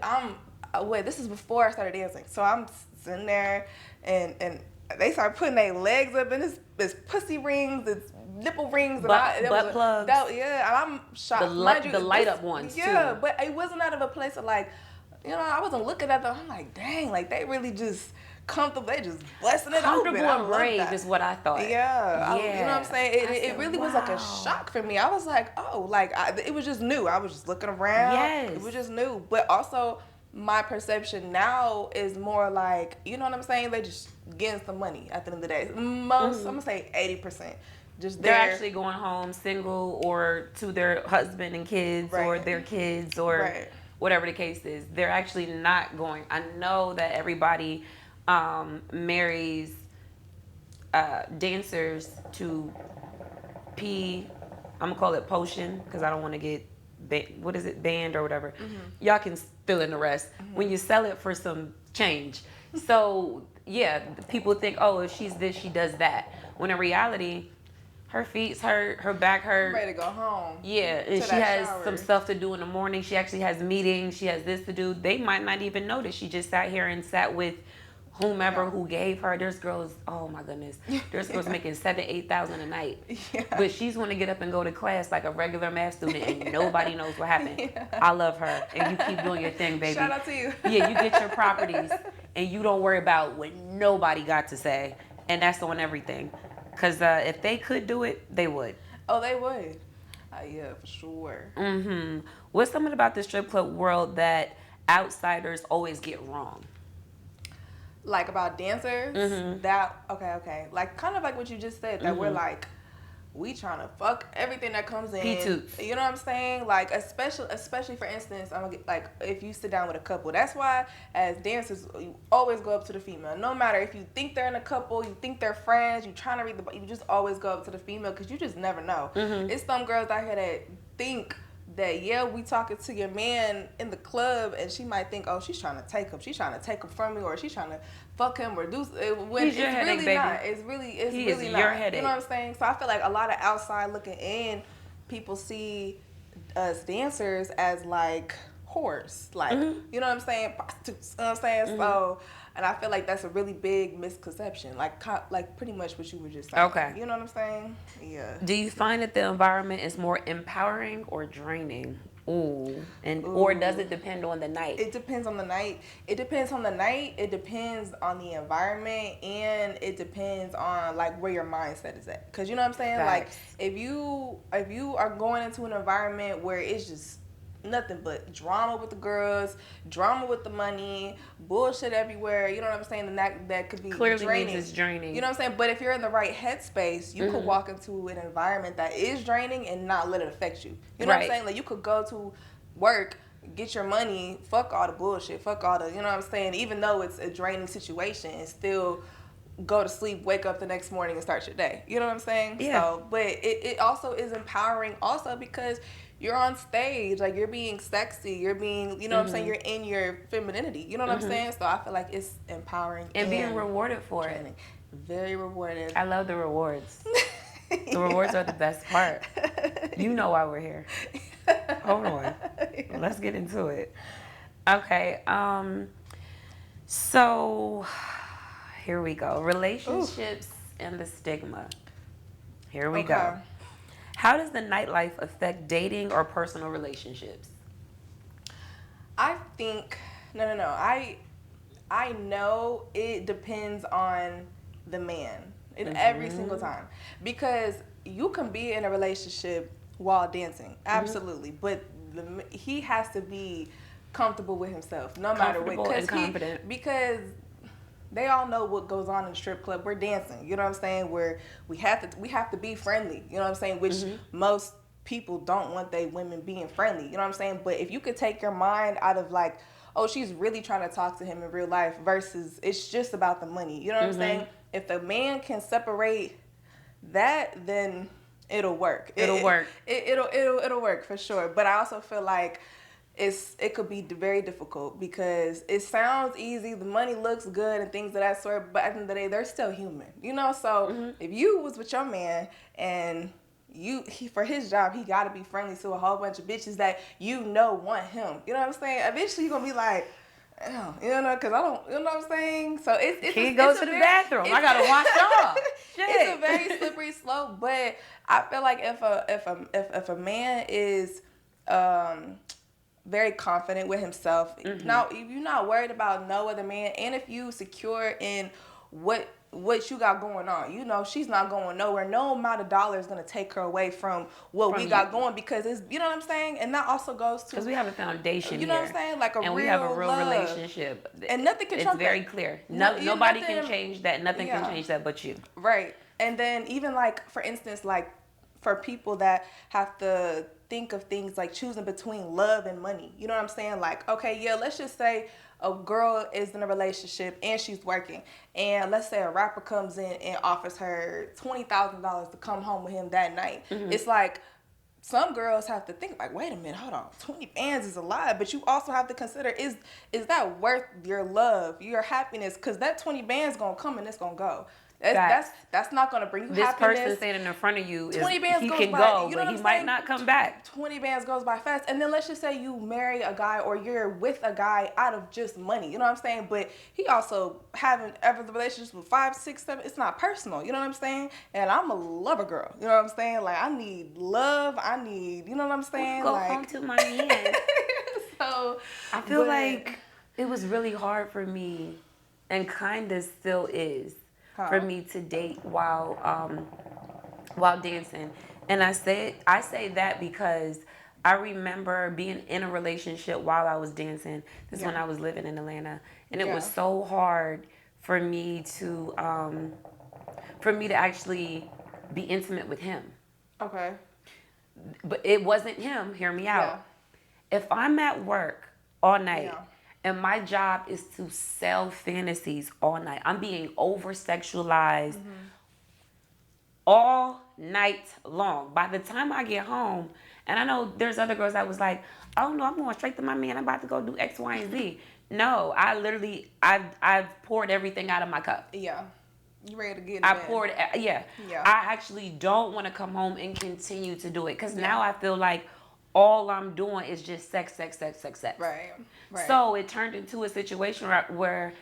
this is before I started dancing. So I'm sitting there, and they start putting their legs up in this pussy rings, it's nipple rings, butt plugs. And I'm shocked. The light up ones too. Yeah, but it wasn't out of a place of like, I wasn't looking at them. I'm like, dang, like they really just comfortable. They just busting it open. Comfortable and brave is what I thought. Yeah. You know what I'm saying? It really was like a shock for me. I was like, oh, like it was just new. I was just looking around. Yes. It was just new. But also, my perception now is more like, you know what I'm saying? They just getting some money at the end of the day. Most, I'm gonna say 80%. Just they're actually going home single, or to their husband and kids, or their kids, or whatever the case is. They're actually not going. I know that everybody marries dancers to I'm gonna call it potion, because I don't want to get banned or whatever. Y'all can fill in the rest when you sell it for some change. So yeah, people think, oh, if she's this, she does that, when in reality, her feet's hurt, her back hurt. Ready to go home. Yeah, and she has some stuff to do in the morning. She actually has meetings. She has this to do. They might not even notice. She just sat here and sat with whomever who gave her. There's girls, oh my goodness. There's girls making $7,000-8,000 a night. Yeah. But she's going to get up and go to class like a regular math student, and nobody knows what happened. Yeah. I love her. And you keep doing your thing, baby. Shout out to you. Yeah, you get your properties, and you don't worry about what nobody got to say. And that's on everything. Because if they could do it, they would. Oh, they would. Yeah, for sure. What's something about the strip club world that outsiders always get wrong? Like about dancers? Okay. Like, kind of like what you just said, that we're like, we trying to fuck everything that comes in. P-toots. You know what I'm saying? Like, especially for instance, I'm gonna get, like, if you sit down with a couple, that's why as dancers you always go up to the female. No matter if you think they're in a couple, you think they're friends, you trying to read you just always go up to the female, because you just never know. It's some girls out here that think that, we talking to your man in the club, and she might think, oh, she's trying to take him. She's trying to take him from me, or she's trying to fuck him, or do when it's really baby. Not. It's really not. Your headache. You know what I'm saying? So I feel like a lot of outside looking in, people see us dancers as like whores, like you know what I'm saying, prostitutes. You know what I'm saying? So, and I feel like that's a really big misconception, like pretty much what you were just saying. Okay. You know what I'm saying? Yeah. Do you find that the environment is more empowering or draining? Ooh, and or does Ooh. it depend on the night? It depends on the night. It depends on the night. It depends on the environment, and it depends on like where your mindset is at. Cause you know what I'm saying. Like Facts. if you are going into an environment where it's just nothing but drama with the girls, drama with the money, bullshit everywhere. You know what I'm saying? And that could be Clearly means draining. it's draining. You know what I'm saying? But if you're in the right headspace, you could walk into an environment that is draining and not let it affect you. You know what I'm Right. saying? Like you could go to work, get your money, fuck all the bullshit, fuck all the, you know what I'm saying? Even though it's a draining situation, and still go to sleep, wake up the next morning and start your day. You know what I'm saying? Yeah. So, but it also is empowering also because you're on stage, like you're being sexy, you're being, you know what I'm saying? You're in your femininity. You know what I'm saying? So I feel like it's empowering And being rewarded for training. it. Very rewarded. I love the rewards. The rewards are the best part. You know why we're here. Hold on. Let's get into it. Okay. So here we go. Relationships and the stigma. Here we go. How does the nightlife affect dating or personal relationships? I think no. I know it depends on the man every single time, because you can be in a relationship while dancing, absolutely, but he has to be comfortable with himself no matter what, Comfortable and confident. because they all know what goes on in the strip club. We're dancing, you know what I'm saying? Where we have to be friendly, you know what I'm saying? Which most people don't want they women being friendly, you know what I'm saying? But if you could take your mind out of like, oh, she's really trying to talk to him in real life versus it's just about the money, you know what I'm saying? If the man can separate that, then it'll work. It'll work. It'll work for sure. But I also feel like it could be very difficult because it sounds easy, the money looks good and things of that sort, but at the end of the day, they're still human, you know? So if you was with your man and he for his job, he got to be friendly to a whole bunch of bitches that want him, you know what I'm saying? Eventually you're gonna be like, oh, you know, because I don't, you know what I'm saying? So it's Can't go to the bathroom. I gotta wash off. Shit. It's a very slippery slope, but I feel like if a man is very confident with himself, now if you're not worried about no other man, and if you secure in what you got going on, you know she's not going nowhere. No amount of dollars is gonna take her away from what we got going, because it's, you know what I'm saying. And that also goes to, because we have a foundation, you know what I'm saying, like and we have a real love. relationship, and nothing can. It's very clear. Nobody can change that. Nothing can change that but you. Right. And then even like for instance, like for people that have to think of things like choosing between love and money. You know what I'm saying? Like, okay, yeah, let's just say a girl is in a relationship and she's working, and let's say a rapper comes in and offers her $20,000 to come home with him that night. It's like some girls have to think like, wait a minute, hold on, 20 bands is a lot, but you also have to consider, is that worth your love, your happiness? Because that 20 bands gonna come and it's gonna go. That's not gonna bring you happiness. This person standing in front of you, 20 bands he goes can by, go, you know but what he I'm might saying? not come back. 20 bands goes by fast. And then let's just say you marry a guy or you're with a guy out of just money, you know what I'm saying? But he also having ever the relationships with 5, 6, 7, it's not personal, you know what I'm saying? And I'm a lover girl, you know what I'm saying? Like I need love, I need, you know what I'm saying? Go like home to my man. So I feel like it was really hard for me, and kind of still is, for me to date while dancing. And I say that because I remember being in a relationship while I was dancing. This is when I was living in Atlanta, and it was so hard for me to actually be intimate with him. Okay. But it wasn't him. Hear me out. If I'm at work all night and my job is to sell fantasies all night, I'm being over sexualized all night long. By the time I get home, and I know there's other girls that was like, oh no, I'm going straight to my man, I'm about to go do X, Y, and Z. No, I've poured everything out of my cup. Yeah. You ready to get it? I actually don't want to come home and continue to do it, because now I feel like all I'm doing is just sex. Right. So it turned into a situation where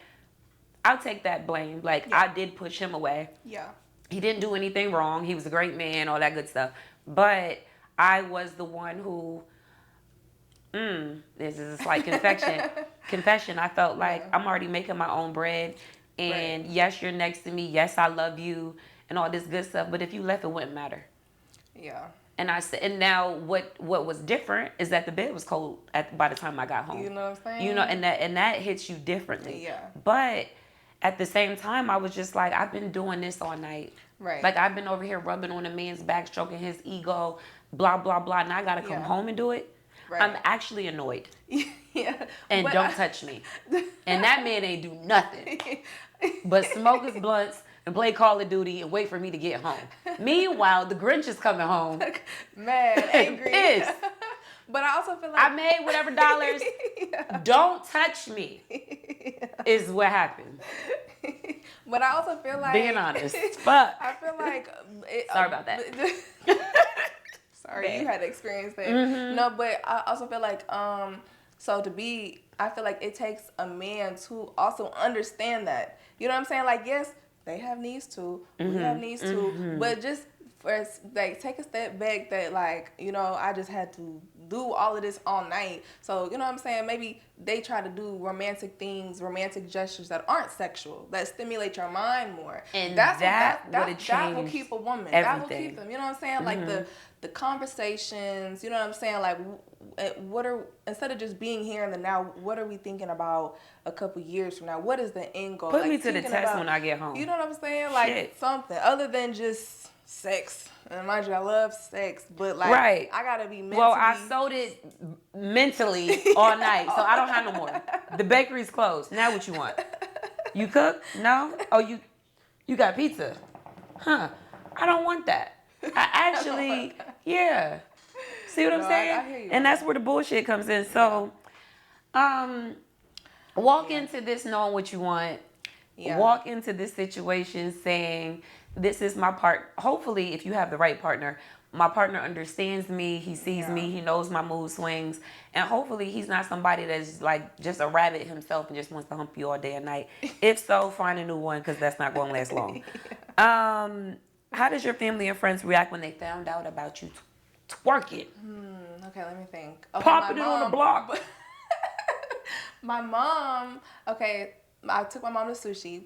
I'll take that blame. Like I did push him away. Yeah. He didn't do anything wrong. He was a great man, all that good stuff. But I was the one who This is a slight confession. I felt like Yeah. I'm already making my own bread, Right. and yes, you're next to me. Yes, I love you, and all this good stuff. But if you left, it wouldn't matter. Yeah. And I said, and now what was different is that the bed was cold by the time I got home. You know what I'm You know, saying? and that hits you differently. Yeah. But at the same time, I was just like, I've been doing this all night. Right. Like I've been over here rubbing on a man's back, stroking his ego, blah blah blah, and I gotta come Yeah. home and do it. I'm Right. actually annoyed. Yeah. And But don't touch me. And that man ain't do nothing but smoke his blunts and play Call of Duty and wait for me to get home. Meanwhile, the Grinch is coming home. Mad, angry. Pissed. But I also feel like I made whatever dollars. Yeah. Don't touch me. Is what happened. But I also feel like Being honest. Fuck. I feel like Sorry about that. Sorry, Bad. you had to experience that. Mm-hmm. No, but I also feel like so I feel like it takes a man to also understand that. You know what I'm saying? Like, yes, they have needs too. We have needs too. But just for like take a step back that like, you know, I just had to do all of this all night. So, you know what I'm saying? Maybe they try to do romantic things, romantic gestures that aren't sexual, that stimulate your mind more. And that that will keep a woman. everything. That will keep them. You know what I'm saying? Like the conversations, you know what I'm saying? Like what are, instead of just being here in the now, what are we thinking about a couple years from now? What is the end goal? Put like, me to the test when I get home. You know what I'm saying? Like Shit. something other than just sex. And mind you, I love sex, but like Right. I gotta be mentally. Well, I sold it mentally all night, so I don't have no more. The bakery's closed. Now what you want? You cook? No? Oh, you got pizza? Huh? I don't want that. I actually, yeah. See what I'm saying? I hear you. And that's where the bullshit comes in. So, walk into this knowing what you want. Yeah. Walk into this situation saying, this is my part. Hopefully, if you have the right partner, my partner understands me. He sees me. He knows my mood swings. And hopefully, he's not somebody that's like just a rabbit himself and just wants to hump you all day and night. If so, find a new one because that's not going to last long. How does your family and friends react when they found out about you twerking? Okay, let me think. Okay, Popping it on the block. My mom, okay, I took my mom to sushi.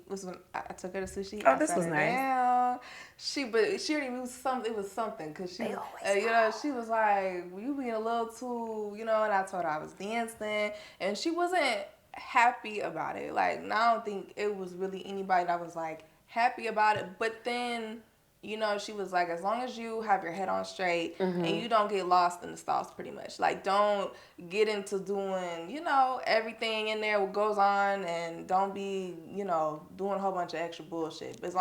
I took her to sushi. Oh, this was nice. Down. She already knew something. It was something because she, you know, she was like, "You being a little too," you know. And I told her I was dancing, and she wasn't happy about it. Like, I don't think it was really anybody that was like happy about it. But then, you know, she was like, as long as you have your head on straight and you don't get lost in the sauce, pretty much. Like, don't get into doing, you know, everything in there what goes on, and don't be, you know, doing a whole bunch of extra bullshit. As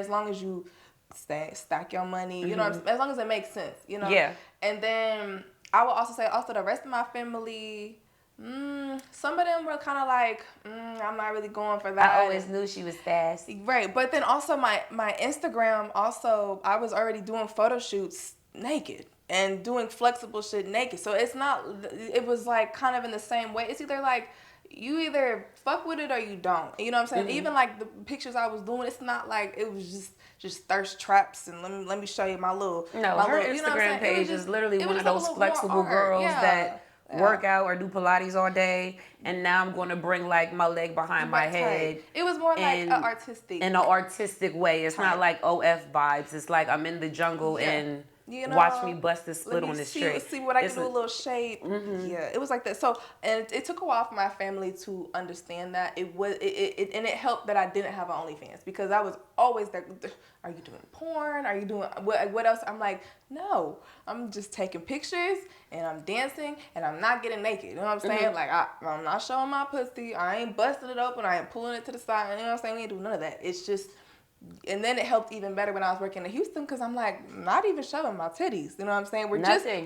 long as you stack your money, you know, as long as it makes sense, you know. Yeah. And then I will also say, the rest of my family. Some of them were kind of like, I'm not really going for that. I always knew she was fast. Right, but then also my Instagram, also, I was already doing photo shoots naked and doing flexible shit naked. So it was like kind of in the same way. It's either like, you either fuck with it or you don't. You know what I'm saying? Even like the pictures I was doing, it's not like it was just thirst traps and let me show you my little. No, my her little, Instagram you know what I'm saying? page is literally one of like those flexible girls that work out or do Pilates all day, and now I'm going to bring like my leg behind my head. It was more like an artistic. In an artistic way. It's not like OF vibes. It's like I'm in the jungle and you know, watch me bust this split on this tree. See what I can do, a little shape. Yeah, it was like that. So, and it took a while for my family to understand that. And it helped that I didn't have an OnlyFans, because I was always there. Are you doing porn? Are you doing what else? I'm like, no, I'm just taking pictures and I'm dancing and I'm not getting naked. You know what I'm saying? Like, I'm not showing my pussy. I ain't busting it open. I ain't pulling it to the side. You know what I'm saying? We ain't doing none of that. It's just. And then it helped even better when I was working in Houston, because I'm like, not even showing my titties. You know what I'm saying?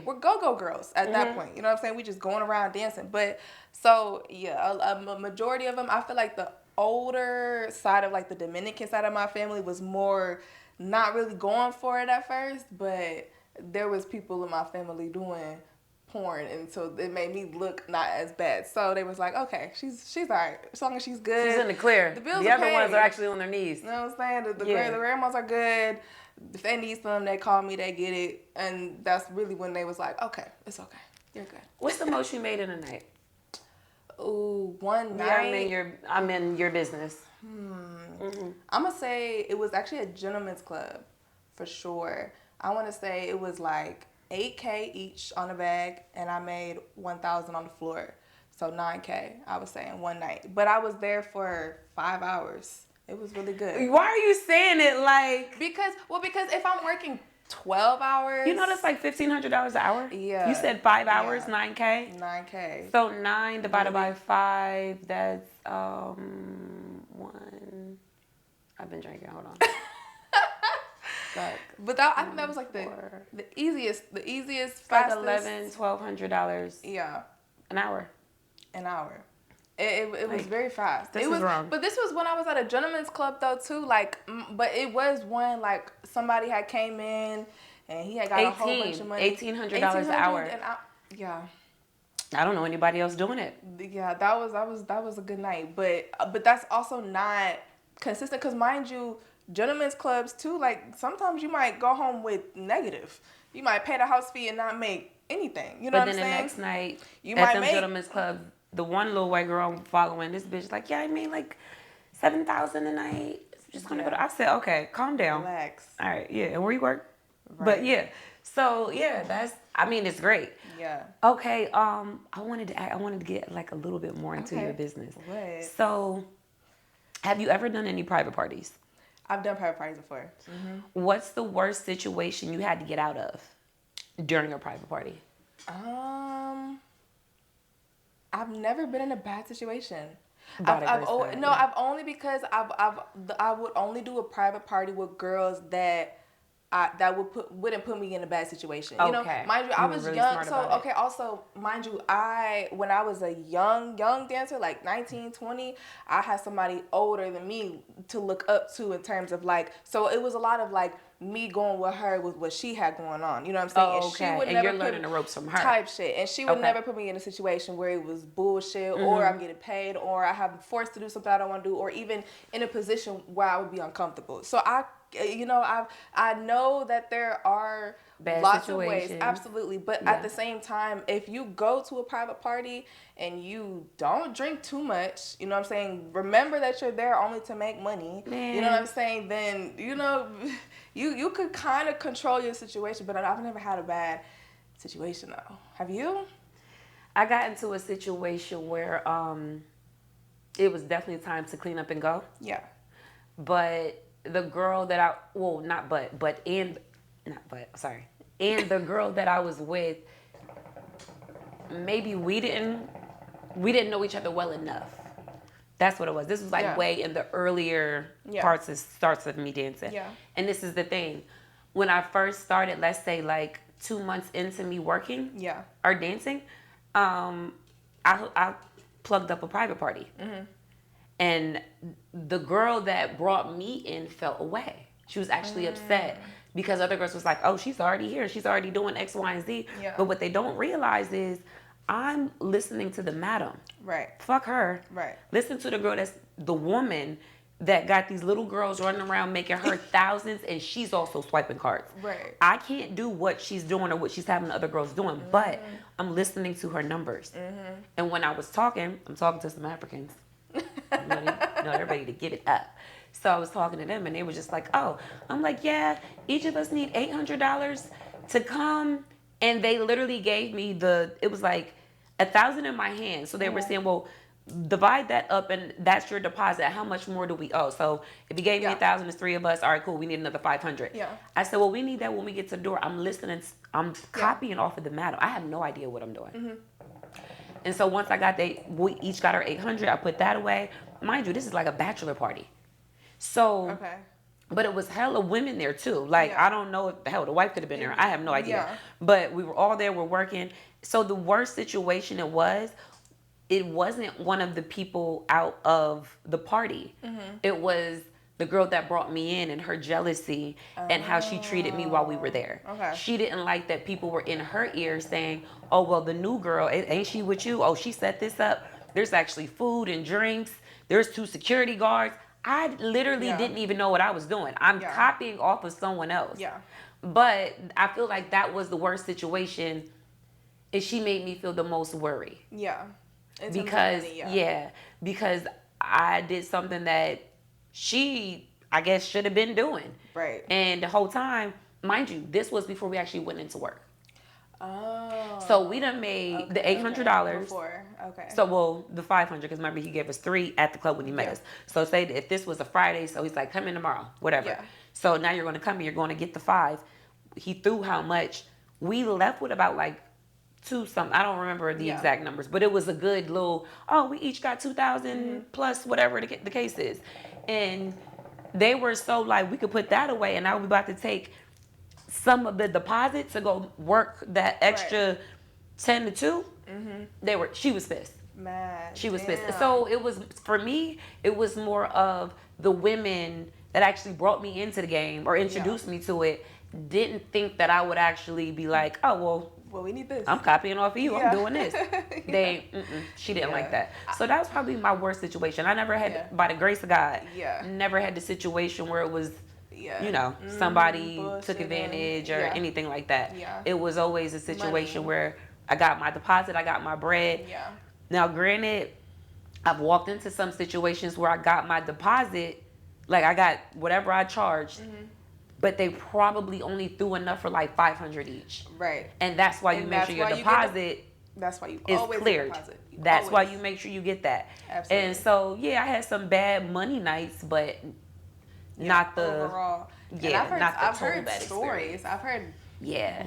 We're go-go girls at that point. You know what I'm saying? We just going around dancing. But so, yeah, a majority of them, I feel like the older side of like the Dominican side of my family was more not really going for it at first. But there was people in my family doing porn, and so it made me look not as bad. So they was like, okay, she's all right, as long as she's good. She's in the clear. The other ones are actually on their knees. You know what I'm saying? The grandmas are good. If they need some, they call me, they get it. And that's really when they was like, okay, it's okay. You're good. What's the most you made in a night? Ooh, one Yeah, night. I'm in your business. I'm gonna say it was actually a gentleman's club, for sure. I want to say it was like 8K each on a bag, and I made 1,000 on the floor, so 9K. I was saying one night, but I was there for 5 hours. It was really good. Why are you saying it like? Because if I'm working 12 hours, You know that's like $1,500 an hour. Yeah. You said 5 hours, Yeah. 9K. 9K. So 9 divided by 5. That's one. I've been drinking. Hold on. But I think that was like the easiest, like fastest. $1,100, $1,200. Yeah. An hour. An hour. It was very fast. This was wrong. But this was when I was at a gentleman's club though too. Like, but it was one like somebody had came in and he had got a whole bunch of money. $1,800 an hour. Yeah. I don't know anybody else doing it. Yeah, that was a good night. But that's also not consistent because mind you, gentlemen's clubs too. Like sometimes you might go home with negative. You might pay the house fee and not make anything. You know what I'm saying? But then the next night you at might them make gentlemen's club, the one little white girl I'm following, this bitch like, yeah, I made like 7,000 a night. Just gonna go to. I said, okay, calm down. Relax. All right, yeah, and where you work? Right. But yeah, so yeah, it's great. Yeah. Okay, I wanted to get like a little bit more into your business. What? So, have you ever done any private parties? I've done private parties before. Mm-hmm. What's the worst situation you had to get out of during a private party? I've never been in a bad situation. I've only because I would only do a private party with girls that wouldn't put me in a bad situation. You know, mind you, I was really young. So okay, also mind you, when I was a young dancer, like 19, 20, I had somebody older than me to look up to in terms of like. So it was a lot of like me going with her with what she had going on. You know what I'm saying? Oh, okay. And she would and never you're learning the ropes from her. Type shit. And she would never put me in a situation where it was bullshit or I'm getting paid or I have forced to do something I don't want to do or even in a position where I would be uncomfortable. So I know that there are bad lots situations. of ways, absolutely. But at the same time, if you go to a private party and you don't drink too much, you know what I'm saying? Remember that you're there only to make money. Man. You know what I'm saying? Then, you could kind of control your situation. But I've never had a bad situation though. Have you? I got into a situation where it was definitely time to clean up and go. Yeah. But the girl that and the girl that I was with, maybe we didn't know each other well enough. That's what it was. This was like way in the earlier starts of me dancing. Yeah. And this is the thing. When I first started, let's say like 2 months into me working or dancing, I plugged up a private party. Mm-hmm. And the girl that brought me in felt away. She was actually upset because other girls was like, oh, she's already here. She's already doing X, Y, and Z. Yeah. But what they don't realize is I'm listening to the madam. Right. Fuck her. Right. Listen to the girl that's the woman that got these little girls running around making her thousands and she's also swiping cards. Right. I can't do what she's doing or what she's having the other girls doing, but I'm listening to her numbers. Mm-hmm. And when I was talking, I'm talking to some Africans. They're ready to give it up. So I was talking to them and they were just like, oh, I'm like, yeah, each of us need $800 to come. And they literally gave me it was like 1,000 in my hand. So they were saying, well, divide that up and that's your deposit. How much more do we owe? So if you gave me 1,000, it's 3 of us. All right, cool. We need another 500. Yeah. I said, well, we need that when we get to the door. I'm listening. I'm copying off of the madam. I have no idea what I'm doing. Mm-hmm. And so once we each got our 800, I put that away. Mind you, this is like a bachelor party. So, but it was hella women there too. Like, I don't know if the wife could have been there. I have no idea. Yeah. But we were all there, we're working. So the worst situation it wasn't one of the people out of the party. Mm-hmm. It was the girl that brought me in and her jealousy and how she treated me while we were there. Okay. She didn't like that people were in her ear saying, oh, well, the new girl, ain't she with you? Oh, she set this up. There's actually food and drinks. There's 2 security guards. I literally didn't even know what I was doing. I'm copying off of someone else. Yeah. But I feel like that was the worst situation she made me feel the most worry. Yeah. Because money, yeah. Because I did something that she, I guess, should have been doing. Right. And the whole time, mind you, this was before we actually went into work. Oh. So we done made the $800 before. Okay. So well, the 500 because remember he gave us 3 at the club when he met us. So say if this was a Friday, so he's like, come in tomorrow, whatever. Yeah. So now you're going to come and you're going to get the 5. He threw how much? We left with about like 2 something. I don't remember the exact numbers, but it was a good little. Oh, we each got 2,000 plus whatever the case is, and they were so like we could put that away, and I was about to take some of the deposit to go work that extra 10 to 2. She was pissed. Mad. She was pissed. So it was, for me, it was more of the women that actually brought me into the game or introduced me to it didn't think that I would actually be like, oh, well, we need this. I'm copying off of you. I'm doing this. She didn't like that. So that was probably my worst situation. I never had, by the grace of God, never had the situation where it was, somebody took advantage or anything like that. It was always a situation where I got my deposit, I got my bread. Now, granted, I've walked into some situations where I got my deposit, like I got whatever I charged, but they probably only threw enough for like 500 each. Right. And that's why you make sure your deposit that's why you is always cleared. That's why you make sure you get that. Absolutely. And so, I had some bad money nights, but not the overall. Yeah, I've heard stories. I've heard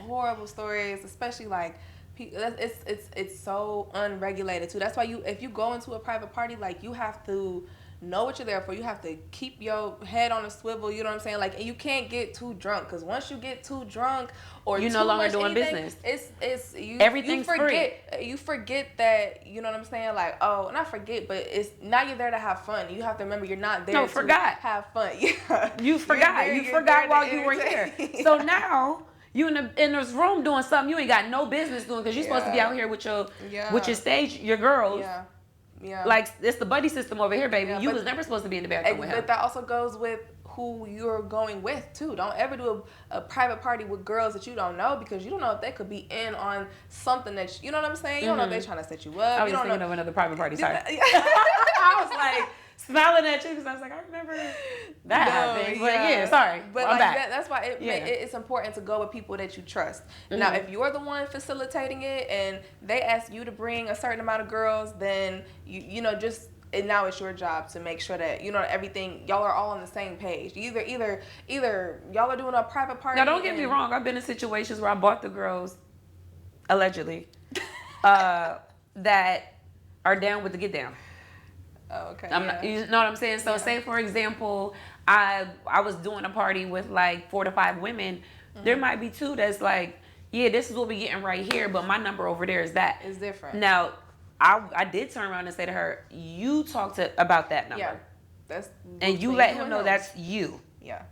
horrible stories, especially like it's so unregulated too. That's why if you go into a private party, like you have to know what you're there for. You have to keep your head on a swivel. You know what I'm saying? Like, and you can't get too drunk because once you get too drunk or you're too no longer much doing anything, business. Everything's free. You forget that. You know what I'm saying? Like, oh, not forget, but it's now you're there to have fun. You have to remember you're not there to have fun. Yeah, you forgot. You forgot while you were here. So now. You in this room doing something you ain't got no business doing because you're supposed to be out here with your stage, your girls. Yeah. Like, it's the buddy system over here, baby. You was never supposed to be in the bathroom with him. But that also goes with who you're going with, too. Don't ever do a private party with girls that you don't know because you don't know if they could be in on something that, you know what I'm saying? You don't know if they're trying to set you up. I was thinking of another private party. Sorry. I was like smiling at you because I was like, I remember that happening. But sorry. But I'm back. That's why it's important to go with people that you trust. Now, if you're the one facilitating it and they ask you to bring a certain amount of girls, then and now it's your job to make sure that everything, y'all are all on the same page. Either y'all are doing a private party. Now, don't get me wrong. I've been in situations where I bought the girls, allegedly, that are down with the get down. Oh, okay. You know what I'm saying? So say, for example, I was doing a party with like 4 to 5 women. There might be 2 that's like, this is what we getting right here, but my number over there is that. It's different. Now, I did turn around and say to her, you talk about that number. Yeah. And you let him know that's you. Yeah.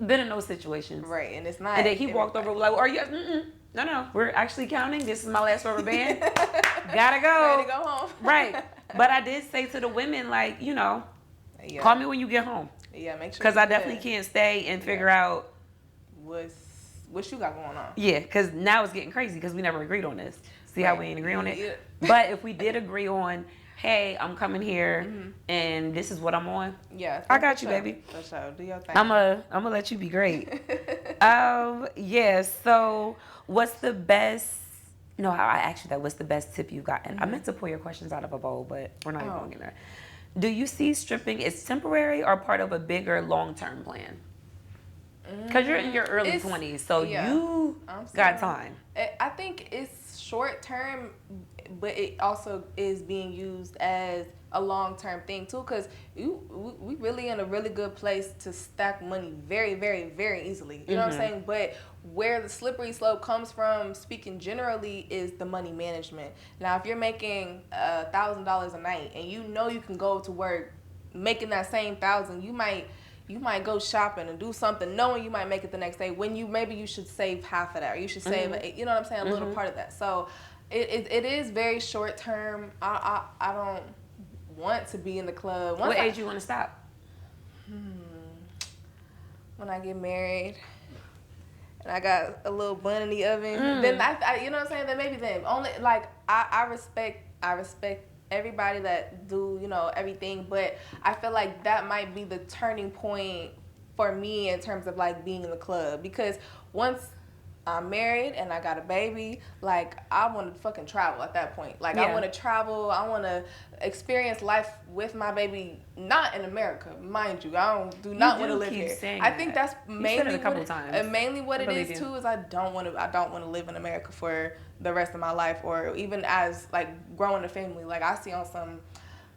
Been in those situations. Right, and it's not. And then he walked over like, are you? No, we're actually counting. This is my last rubber band. Gotta go. Ready to go home. Right. But I did say to the women, like, call me when you get home. Yeah, make sure. Because I definitely can't stay and figure out what you got going on. Yeah, because now it's getting crazy because we never agreed on this. See how we ain't agree on it? Yeah. But if we did agree on, hey, I'm coming here and this is what I'm on. Yeah. I got you, baby. For sure. Do your thing. I'm gonna let you be great. So what's the best No, I asked you that. What's the best tip you've gotten? I meant to pull your questions out of a bowl, but we're not even going in there. Do you see stripping as temporary or part of a bigger long-term plan? Because you're in your early 20s, so you got time. I think it's short-term, but it also is being used as a long-term thing too, because we really in a really good place to stack money very, very, very easily. You know what I'm saying? But where the slippery slope comes from, speaking generally, is the money management. Now, if you're making $1,000 a night and you know you can go to work making that same $1,000, you might go shopping and do something knowing you might make it the next day when maybe you should save half of that, or you should save you know what I'm saying, a little part of that. So it is very short term. I don't want to be in the club. What age you want to stop? When I get married and I got a little bun in the oven, then you know what I'm saying? Then maybe then only like I respect everybody that do everything, but I feel like that might be the turning point for me in terms of like being in the club, because once I'm married and I got a baby, like I want to fucking travel at that point. Like I want to travel. I want to experience life with my baby, not in America, mind you. I do not want to live here. I think that's mainly what it is too. Is I don't want to live in America for the rest of my life, or even as like growing a family. Like I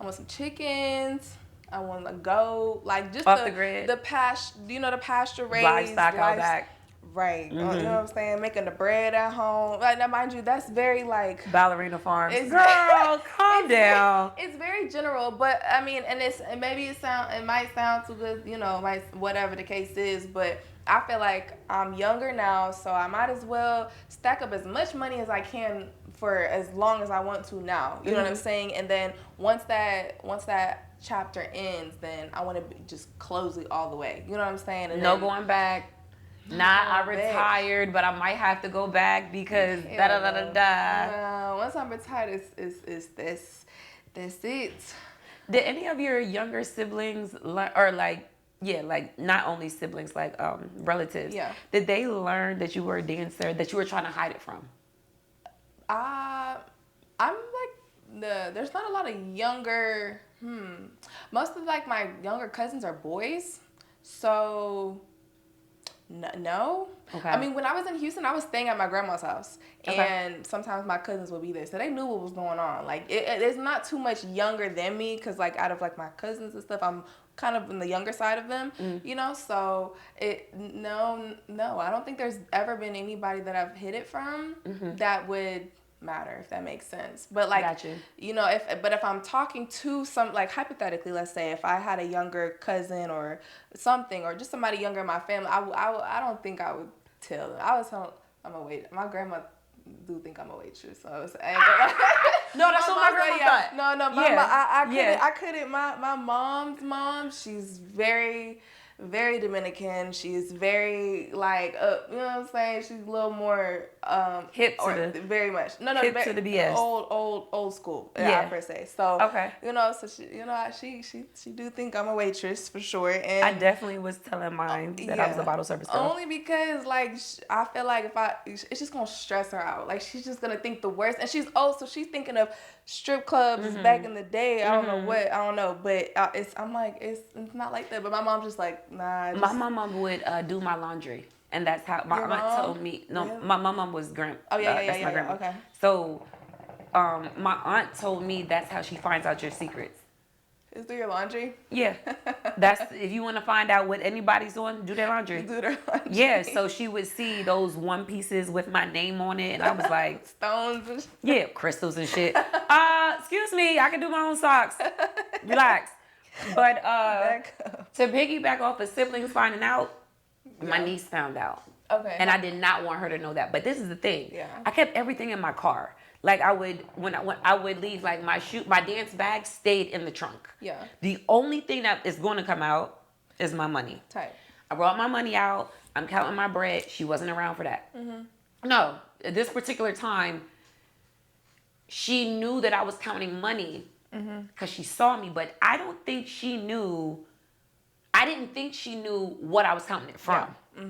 want some chickens. I want to go like just off the grid, the pasture raised livestock out back. Right. You know what I'm saying? Making the bread at home. Like, now, mind you, that's very, like... Ballerina farms. Girl, calm down. It's very general, but, I mean, and it might sound too good, whatever the case is, but I feel like I'm younger now, so I might as well stack up as much money as I can for as long as I want to now. You know what I'm saying? And then once that chapter ends, then I want to just close it all the way. You know what I'm saying? And no going back. I retired, but I might have to go back because No, once I'm retired, it's this. That's it. Did any of your younger siblings or like not only siblings, like relatives? Yeah. Did they learn that you were a dancer, that you were trying to hide it from? I'm like there's not a lot of younger. Most of like my younger cousins are boys, so. No. Okay. I mean, when I was in Houston, I was staying at my grandma's house, and sometimes my cousins would be there, so they knew what was going on. Like, it's not too much younger than me, because like out of like my cousins and stuff, I'm kind of on the younger side of them, So no, I don't think there's ever been anybody that I've hid it from that would matter, if that makes sense. But like, if I'm talking to some, like hypothetically, let's say if I had a younger cousin or something, or just somebody younger in my family, I don't think I would tell them. I was telling I'm a wait. My grandma do think I'm a waitress, so no, that's what my grandma thought. I couldn't. My mom's mom, she's very, very Dominican. She's very like, you know what I'm saying? She's a little more hip to the very much. Hip to the BS. Old school. Yeah, per se. So okay. So she do think I'm a waitress for sure. And I definitely was telling mine that I was a bottle service girl. Only because like I feel like it's just gonna stress her out. Like she's just gonna think the worst. And she's she's thinking of strip clubs back in the day. I don't know, but I'm like it's not like that. But my mom's just like, nah. My mom would do my laundry, and that's how my aunt told me. No, really? My mom was grand. Oh yeah, that's my grandma. Okay. So, my aunt told me that's how she finds out your secrets. Is do your laundry? Yeah, that's if you want to find out what anybody's doing, do their laundry. Do their laundry. Yeah, so she would see those one pieces with my name on it, and I was like, stones and shit. Yeah, crystals and shit. Excuse me, I can do my own socks. Relax. But to piggyback off of siblings finding out, my niece found out. Okay. And I did not want her to know that. But this is the thing. Yeah. I kept everything in my car. Like I would when I would leave, like my dance bag stayed in the trunk. Yeah. The only thing that is going to come out is my money. Tight. I brought my money out. I'm counting my bread. She wasn't around for that. No, at this particular time, she knew that I was counting money because she saw me, but I didn't think she knew what I was counting it from. Yeah.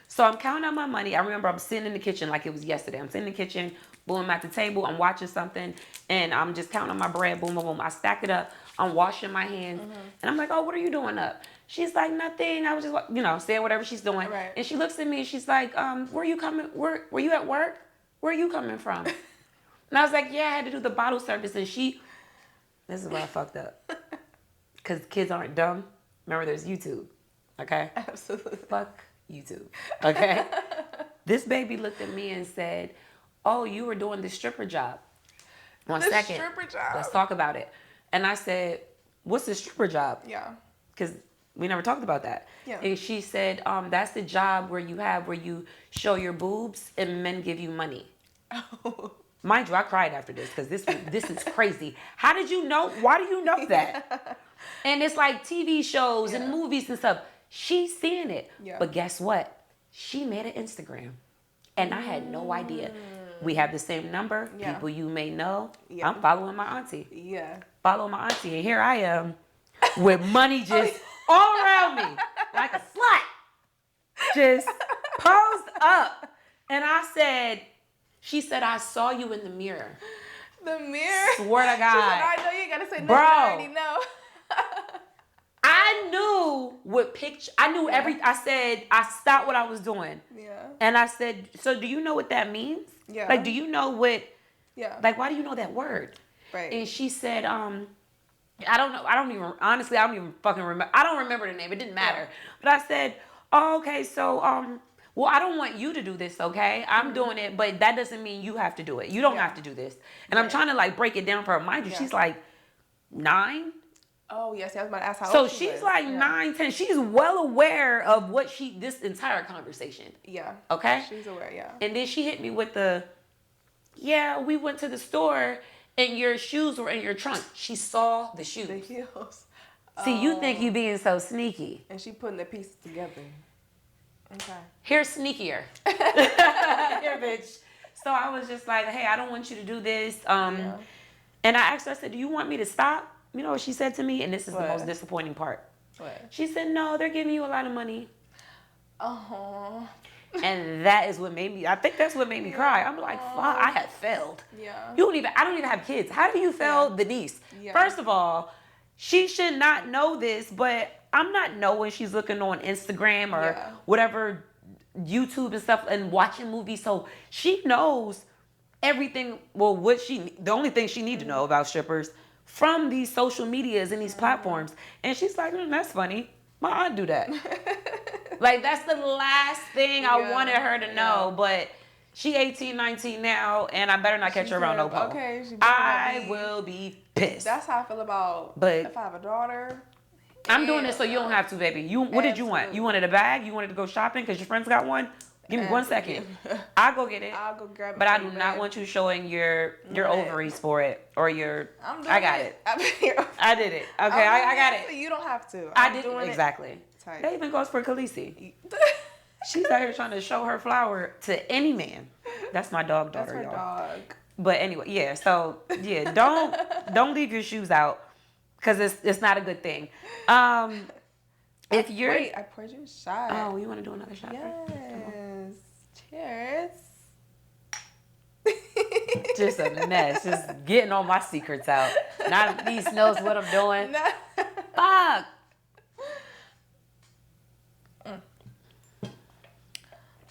So I'm counting out my money. I remember I'm sitting in the kitchen like it was yesterday. I'm sitting in the kitchen, boom, I'm at the table, I'm watching something, and I'm just counting my bread, boom, boom, boom. I stack it up. I'm washing my hands, and I'm like, oh, what are you doing up? She's like, nothing. I was just, saying whatever she's doing. Right. And she looks at me and she's like, where you coming? Were you at work? Where are you coming from? And I was like, yeah, I had to do the bottle service. And this is where I fucked up. Because kids aren't dumb. Remember, there's YouTube. Okay? Absolutely. Fuck YouTube. Okay? This baby looked at me and said, oh, you were doing the stripper job. One second. Stripper job. Let's talk about it. And I said, what's the stripper job? Yeah. Because we never talked about that. Yeah. And she said, that's the job where you show your boobs and men give you money. Oh. Mind you, I cried after this because this is crazy. How did you know? Why do you know that? And it's like TV shows and movies and stuff. She's seeing it. Yeah. But guess what? She made an Instagram. And I had no idea. We have the same number. Yeah. People you may know. Yeah. I'm following my auntie. Yeah. Following my auntie. And here I am with money just all around me. Like a slut. Just posed up. And I said, she said, I saw you in the mirror. The mirror? Swear to God. She said, I know you gotta say nothing. Bro. I already know. I knew what picture, I knew I said, I stopped what I was doing. Yeah. And I said, so do you know what that means? Yeah. Like, do you know what, like, why do you know that word? Right. And she said, I don't know. Honestly, I don't even fucking remember. I don't remember the name. It didn't matter. But I said, oh, okay, so, well, I don't want you to do this, okay? I'm doing it, but that doesn't mean you have to do it. You don't have to do this. And I'm trying to, like, break it down for her. Mind you, she's like 9. Oh, yes. I was about to ask how So old she she's was. like 9, 10. She's well aware of what this entire conversation. Yeah. Okay? She's aware, yeah. And then she hit me with we went to the store and your shoes were in your trunk. She saw the shoes. The heels. See, you think you being so sneaky. And she putting the pieces together. Okay. Here's sneakier. Here, bitch. So I was just like, hey, I don't want you to do this. And I asked her, I said, do you want me to stop? You know what she said to me? And this is the most disappointing part. What? She said, no, they're giving you a lot of money. Oh. And that is what made me, I think that's what made me cry. I'm like, fuck, I had failed. Yeah. I don't even have kids. How do you fail the niece? Yeah. First of all, she should not know this, but I'm not knowing she's looking on Instagram or whatever, YouTube and stuff, and watching movies. So she knows everything, well, the only thing she need to know about strippers from these social medias and these platforms. And she's like, that's funny. My aunt do that. Like, that's the last thing I wanted her to know. But she 18, 19 now, and I better not catch her around no pole. Okay, I will be pissed. That's how I feel about if I have a daughter. I'm doing this so you don't have to, baby. What did you want? You wanted a bag? You wanted to go shopping because your friends got one? Give me 1 second. I'll go get it. I'll go grab it. But I do not want you showing your ovaries for it or your. I got it. I did it. Okay, I got it. You don't have to. I did it exactly. That even goes for Khaleesi. She's out here trying to show her flower to any man. That's my daughter, That's her y'all. dog. But anyway, yeah. So yeah, don't leave your shoes out because it's not a good thing. If you're wait, I poured you a shot. Oh, you want to do another shot? Yes. Cheers. Just a mess. Just getting all my secrets out. Not least knows what I'm doing. Fuck.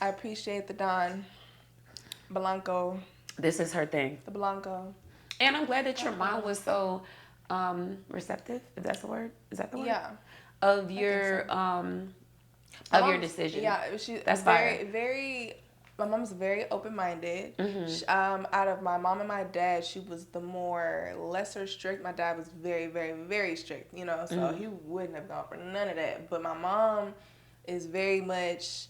I appreciate the Don Blanco. This is her thing. The Blanco. And I'm glad that your mom was so receptive, if that's the word. Is that the word? Yeah. Of your your decision. Yeah, that's very. My mom's very open-minded. Mm-hmm. Out of my mom and my dad, she was the more lesser strict. My dad was very, very, very strict. You know, so he wouldn't have gone for none of that. But my mom is very much,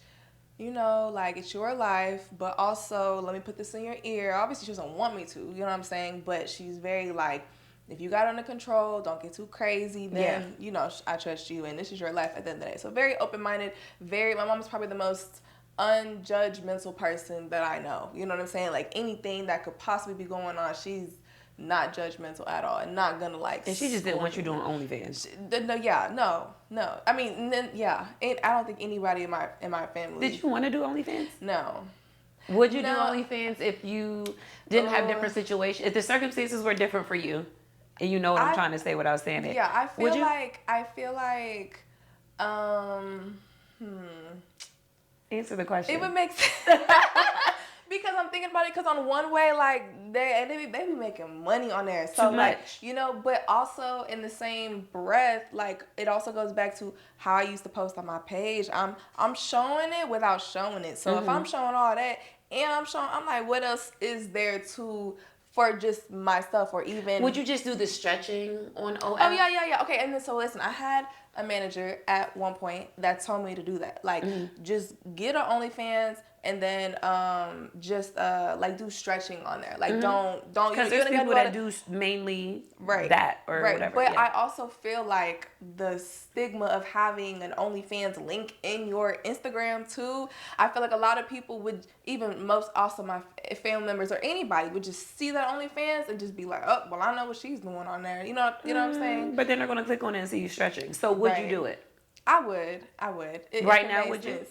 you know, like, it's your life, but also let me put this in your ear. Obviously, she doesn't want me to. You know what I'm saying? But she's very like, if you got it under control, don't get too crazy, then, you know, I trust you, and this is your life at the end of the day. So very open-minded, my mom is probably the most unjudgmental person that I know. You know what I'm saying? Like, anything that could possibly be going on, she's not judgmental at all and not gonna like. And she just didn't want you doing OnlyFans. No. I mean, I don't think anybody in my family. Did you want to do OnlyFans? No. Would you do OnlyFans if you didn't have different situations? If the circumstances were different for you? And you know what I'm trying to say without saying it. Yeah, I feel like, Answer the question. It would make sense. Because I'm thinking about it, because on one way, like, they be making money on there. So, like, you know, but also in the same breath, like, it also goes back to how I used to post on my page. I'm showing it without showing it. So if I'm showing all that and I'm like, what else is there for just myself, or even... Would you just do the stretching on OF? Oh, yeah. Okay, and then so listen, I had a manager at one point that told me to do that. Like, just get an OnlyFans, and then just like do stretching on there. Like don't because there's people that do mainly that or whatever. But I also feel like the stigma of having an OnlyFans link in your Instagram too. I feel like a lot of people would, even most also my family members or anybody, would just see that OnlyFans and just be like, oh, well, I know what she's doing on there. You know what I'm saying? But then they're gonna click on it and see you stretching. So would you do it? I would. Right now, would you?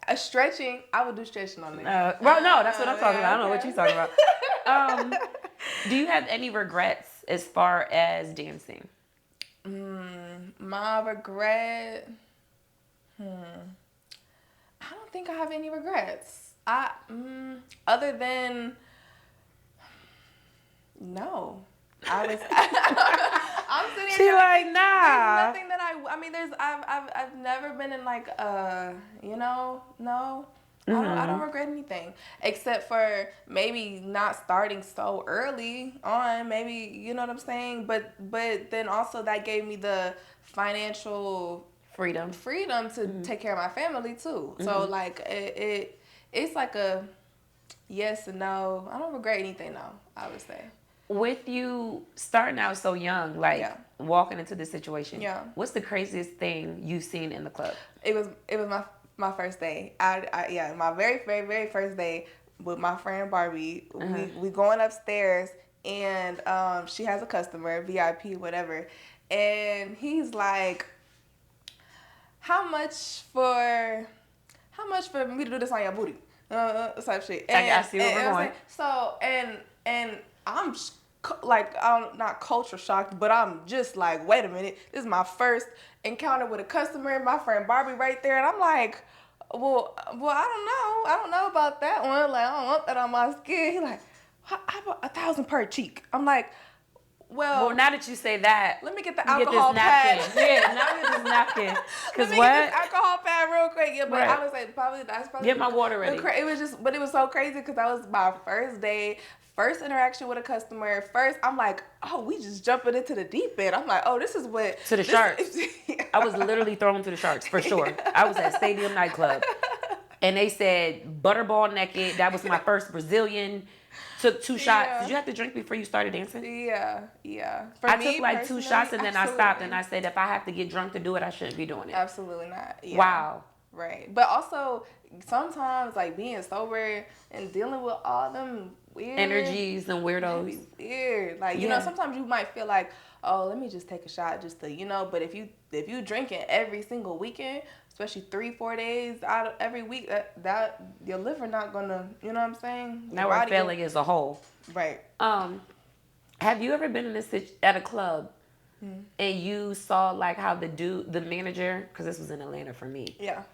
A stretching, I would do stretching on there. Well, no, that's what I'm talking about. I don't know what you're talking about. Do you have any regrets as far as dancing? My regret, I don't think I have any regrets. Other than, no. I'm sitting here. She like, nah. There's nothing that I've never been in like no. I don't regret anything except for maybe not starting so early on. Maybe, you know what I'm saying. But then also that gave me the financial freedom to take care of my family too. So like it's like a yes and no. I don't regret anything though, I would say. With you starting out so young, like walking into this situation, what's the craziest thing you've seen in the club? It was my first day. My very, very, very first day with my friend Barbie. We going upstairs and she has a customer, VIP, whatever, and he's like, how much for me to do this on your booty? Type shit. And, I see where we're going. So and I'm like, I'm not culture shocked, but I'm just like, wait a minute, this is my first encounter with a customer, my friend Barbie right there, and I'm like, well, I don't know about that one, like, I don't want that on my skin. He's like, how about $1,000 per cheek? I'm like, well, now that you say that, let me get the alcohol pad. Yeah, now we get this napkin. Let me get this alcohol pad real quick. Yeah, but I was like, that's probably get my water ready. It was just, but it was so crazy because that was my first day. First interaction with a customer. First, I'm like, oh, we just jumping into the deep end. I'm like, oh, this is what... To the sharks. I was literally thrown to the sharks, for sure. I was at Stadium Nightclub. And they said, butterball naked. That was my first Brazilian. Took 2 shots. Did you have to drink before you started dancing? Yeah. I took like 2 shots and then I stopped. And I said, if I have to get drunk to do it, I shouldn't be doing it. Absolutely not. Yeah. Wow. Right. But also, sometimes, like, being sober and dealing with all them weird energies and weirdos. Weird. Like, you know, sometimes you might feel like, oh, let me just take a shot just to, you know, but if you drinking every single weekend, especially 3-4 days out of every week, that your liver not gonna, you know what I'm saying? Now we're failing as a whole. Right. Have you ever been at a club and you saw like how the manager, because this was in Atlanta for me. Yeah.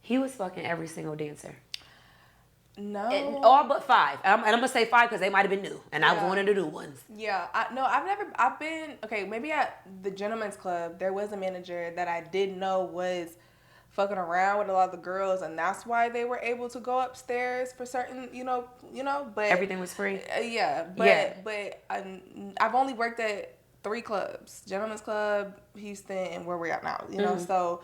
He was fucking every single dancer. No. And all but 5. And I'm going to say 5 because they might have been new. And I wanted to do ones. Yeah. I've been, okay, maybe at the Gentleman's Club, there was a manager that I did know was fucking around with a lot of the girls. And that's why they were able to go upstairs for certain, you know, but. Everything was free? But I've only worked at 3 clubs. Gentleman's Club, Houston, and where we're at now, you know, so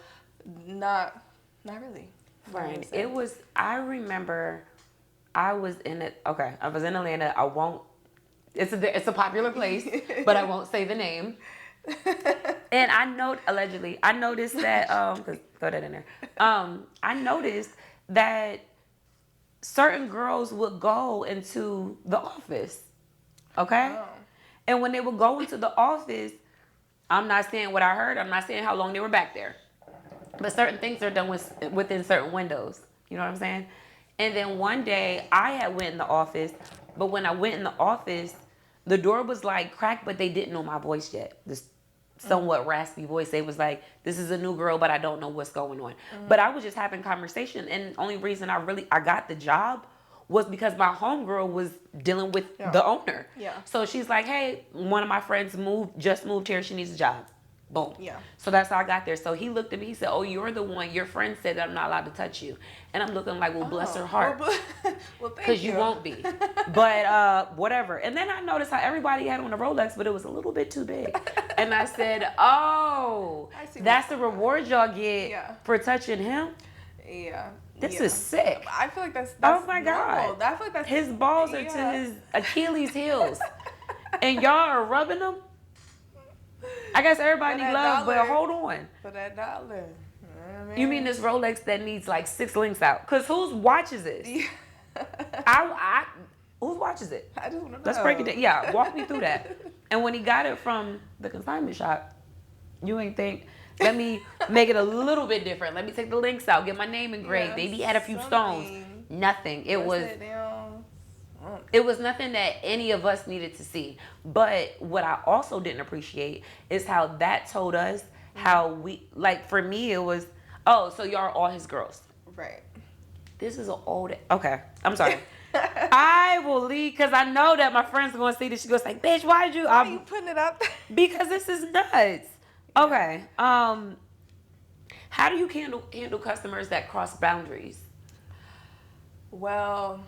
not really. Right. I remember I was in Atlanta. I won't, it's a popular place, but I won't say the name. And I noticed that, throw that in there. I noticed that certain girls would go into the office. Okay? Oh. And when they would go into the office, I'm not saying what I heard. I'm not saying how long they were back there. But certain things are done within certain windows. You know what I'm saying? And then one day, I had went in the office. But when I went in the office, the door was like cracked, but they didn't know my voice yet. This somewhat raspy voice. They was like, this is a new girl, but I don't know what's going on. But I was just having conversation. And the only reason I got the job was because my homegirl was dealing with the owner. Yeah. So she's like, hey, one of my friends just moved here. She needs a job. Boom. Yeah. So that's how I got there. So he looked at me. He said, oh, you're the one. Your friend said that I'm not allowed to touch you. And I'm looking like, well, bless her heart. Well, thank you. Because you won't be. But whatever. And then I noticed how everybody had on a Rolex, but it was a little bit too big. And I said, oh, that's the reward y'all get for touching him? Yeah. This is sick. I feel like that's oh my normal. God. I feel like that's his balls are to his Achilles heels, and y'all are rubbing them. I guess everybody need love, but hold on. For that dollar. You mean this Rolex that needs like 6 links out? Cause whose watches this? Yeah. I whose watches it? I just want to know. Let's break it down. Yeah, walk me through that. And when he got it from the consignment shop, you ain't think, let me make it a little bit different. Let me take the links out, get my name engraved, maybe add a few stones. Nothing. It was nothing that any of us needed to see. But what I also didn't appreciate is how that told us how we, like for me, it was, oh, so y'all are all his girls. Right. This is an old, okay, I'm sorry. I will leave because I know that my friends are going to see this. She goes like, bitch, why are you putting it up? Because this is nuts. Yeah. Okay. How do you handle customers that cross boundaries? Well,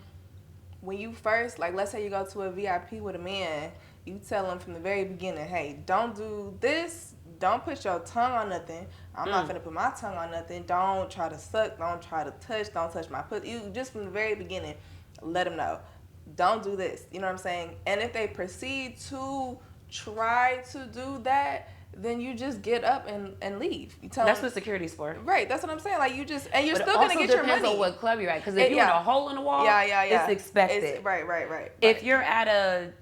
when you first, like, let's say you go to a VIP with a man, you tell him from the very beginning, hey, don't do this. Don't put your tongue on nothing. I'm not gonna put my tongue on nothing. Don't try to suck. Don't try to touch. Don't touch my pussy. You just from the very beginning, let them know. Don't do this. You know what I'm saying? And if they proceed to try to do that, then you just get up and leave. You tell that's them, what security's for. Right. That's what I'm saying. Like you just, and you're but still gonna get your money. It also depends on what club you're at. Because if you're in a hole in the wall, it's expected. Right. If you're at a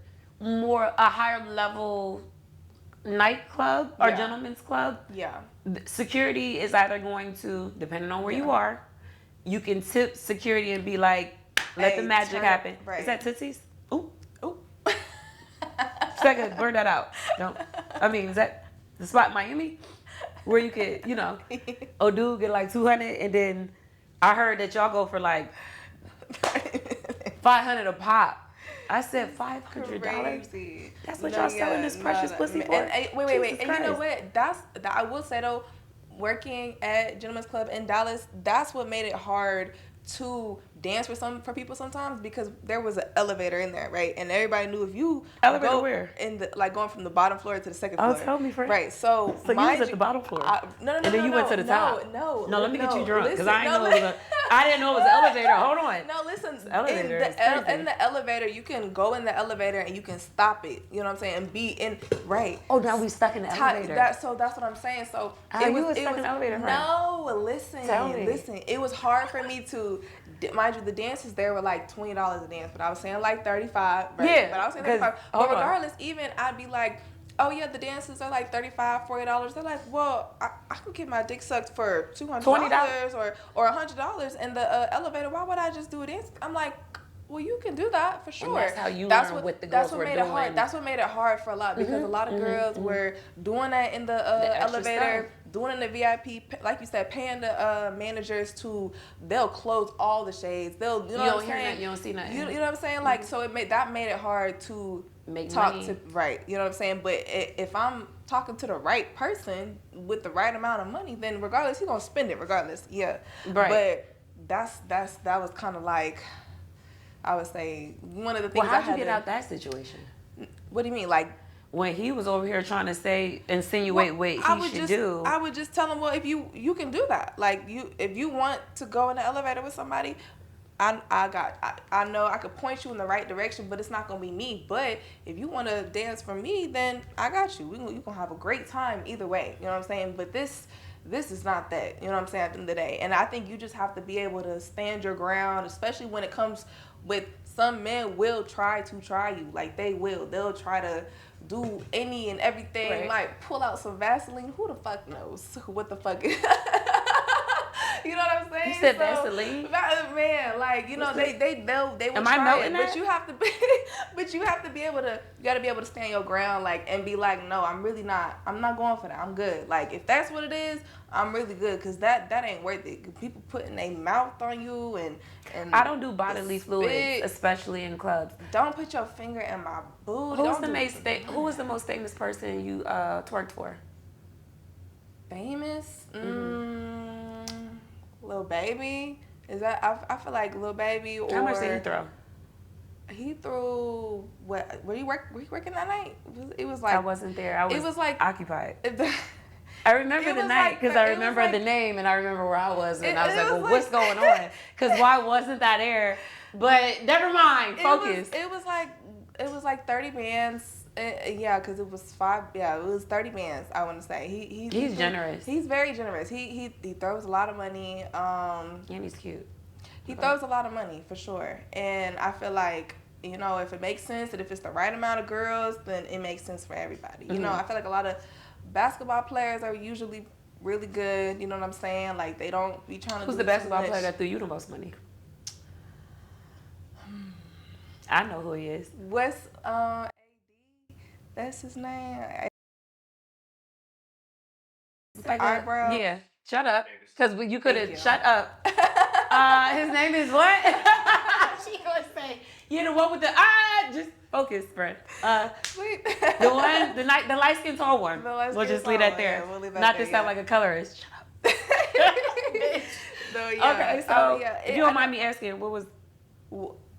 higher level nightclub or gentleman's club, security is either going to, depending on where you are, you can tip security and be like, let the magic happen. Right. Is that Tootsie's? Ooh. Second, blur that out. Is that the spot in Miami where you could, dude get like 200, and then I heard that y'all go for like 500 a pop. I said $500. That's what y'all selling this precious pussy for. And wait. And you know what? I will say though, working at Gentleman's Club in Dallas, that's what made it hard to dance for people sometimes, because there was an elevator in there, right? And everybody knew if you elevator where in the going from the bottom floor to the second floor. Oh, tell me, friend. Right. So you was at the bottom floor. No. And then you went to the top. No. Let me get you drunk, because I didn't know it was an elevator. Hold on. No, listen. Elevator in the elevator, you can go in the elevator and you can stop it. You know what I'm saying? And be in right. Oh, now we stuck in the elevator. That's what I'm saying. So you was stuck in the elevator. No, listen. It was hard for me to. Mind you, the dances there were like $20 a dance, but I was saying like $35. Right? Yeah, but I was saying $35. But regardless, even I'd be like, oh yeah, the dances are like $35, $40. They're like, well, I could get my dick sucked for $200 or $100 in the elevator. Why would I just do a dance? I'm like, well, you can do that for sure. And that's how you learn what the girls were doing. That's what made it hard for a lot, because a lot of girls were doing that in the elevator, doing it in the VIP, like you said, paying the managers they'll close all the shades. You don't hear nothing, you don't see nothing. You know what I'm saying? Like, so made it hard to talk to, right? You know what I'm saying? But if I'm talking to the right person with the right amount of money, then regardless, he's gonna spend it regardless. Yeah. Right. But that was kind of like, I would say, one of the things. Well, how'd you get out that situation? What do you mean? Like, when he was over here trying to insinuate what he should do. I would just tell him, well, if you can do that. Like, if you want to go in the elevator with somebody, I know I could point you in the right direction, but it's not gonna be me. But if you want to dance for me, then I got you. You gonna have a great time either way. You know what I'm saying? But this is not that. You know what I'm saying? At the end of the day, and I think you just have to be able to stand your ground, especially when it comes with some men will try you. Like, they'll try to do any and everything. Right. Like, pull out some Vaseline. Who the fuck knows what the fuck is? You know what I'm saying? You said Vaseline? Man, like, they will Am try I melting it, that? but you have to be able to, you got to be able to stand your ground, like, and be like, no, I'm not going for that. I'm good. Like, if that's what it is, I'm really good, because that ain't worth it. People putting their mouth on you and I don't do bodily fluids, especially in clubs. Don't put your finger in my booty. Who was the most famous person you twerked for? Famous? Lil Baby. Is that? I feel like Lil Baby. Or how much did he throw? He threw what? Were you working that night? It was like, I wasn't there. I was occupied. I remember the was night like because I remember the name and I remember where I was and I was like, well, what's going on? Because why wasn't that air? But never mind. Focus. It was like 30 bands. Yeah, because it was five. Yeah, it was 30 bands. I want to say he's generous. He's very generous. He throws a lot of money. And he's cute. He throws a lot of money for sure, and I feel like, if it makes sense and if it's the right amount of girls, then it makes sense for everybody. You know, I feel like a lot of basketball players are usually really good. You know what I'm saying? Like they don't be trying to. Who's the basketball player that threw you the most money? I know who he is. What's AD? That's his name. Like eyebrow. Yeah. Shut up. Because you could have. Shut up. His name is what? She gonna say, you the one with the just focus, friend. Sweet. the light skin tall one. We'll just leave that there. Yeah, we'll leave that Not there, to sound like a colorist. Shut up. No, yeah. Okay, so if you don't mind me asking, what was?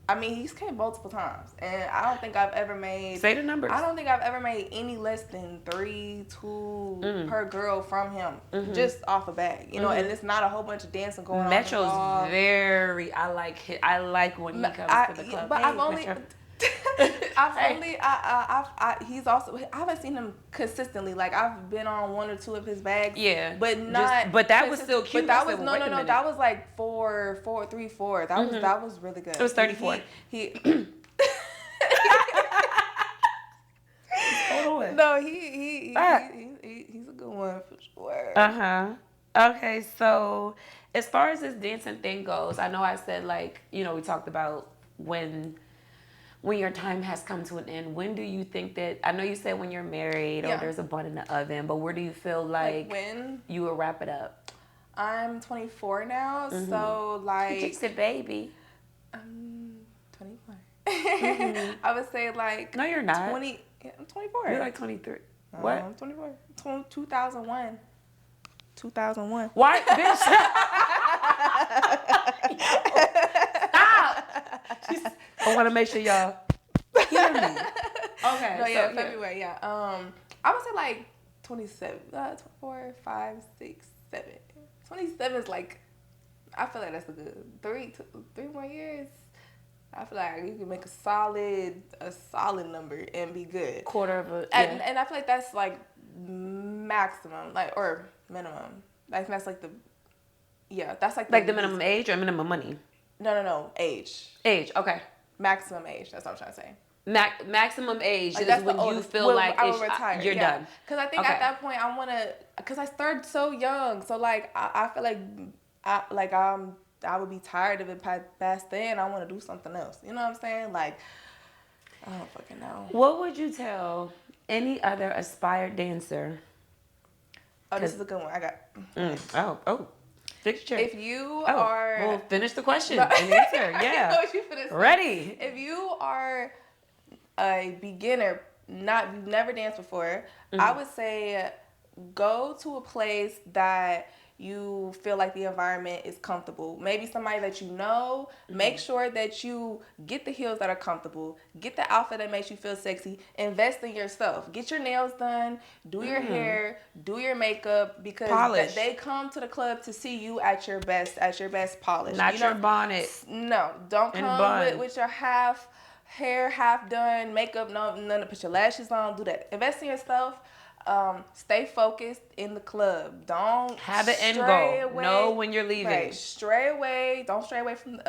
I mean, he's came multiple times, and I don't think I've ever made. Say the numbers. I don't think I've ever made any less than 2 per girl from him, just off a bag, you know. And it's not a whole bunch of dancing going on. Metro's very. I like when he comes to the club. But hey, I've only. Metro. He's also. I haven't seen him consistently. Like I've been on 1 or 2 of his bags. Yeah, but not. But that was still cute. But that was no. That was like 4, 3, 4. That was really good. It was 34. He Hold on. No, he's a good one for sure. Okay, so as far as this dancing thing goes, I know I said we talked about when your time has come to an end. When do you think that? I know you said when you're married or there's a bun in the oven, but where do you feel like when you will wrap it up? I'm 24 now, so like you just a baby. I'm 24. I would say like no, you're not. 20. Yeah, I'm 24. You're like 23. What? I'm 24. 2001. 2001. Why, bitch? Stop. I want to make sure y'all hear me. Okay. No, yeah, February, yeah. I would say like 27, 24, 5, 6, 7. 27 is like, I feel like that's a good 3 more years. I feel like you can make a solid number and be good. Quarter of a, yeah. And I feel like that's like maximum, like, or minimum. Like that's like that's like the minimum age or minimum money. No, age. Age, okay. Maximum age. That's what I'm trying to say. Maximum age like is when you feel like you're done. Because I think at that point I want to. Because I started so young, so like I feel like I would be tired of it past then. I want to do something else. You know what I'm saying? Like I don't fucking know. What would you tell any other aspired dancer? Oh, this is a good one. I got. Oh. Fix your chair. If you are... Well, finish the question and answer. Yeah. I know what you finished. Ready. If you are a beginner, you've never danced before, I would say go to a place that you feel like the environment is comfortable. Maybe somebody that you know. Make sure that you get the heels that are comfortable. Get the outfit that makes you feel sexy. Invest in yourself. Get your nails done. Do your hair. Do your makeup. Because they come to the club to see you at your best polish. Not your bonnet. No. Don't come with your half hair, half done, makeup, none to put your lashes on. Do that. Invest in yourself. Stay focused in the club. Don't have an end goal. Know when you're leaving. Right. Stray away. Don't stray away from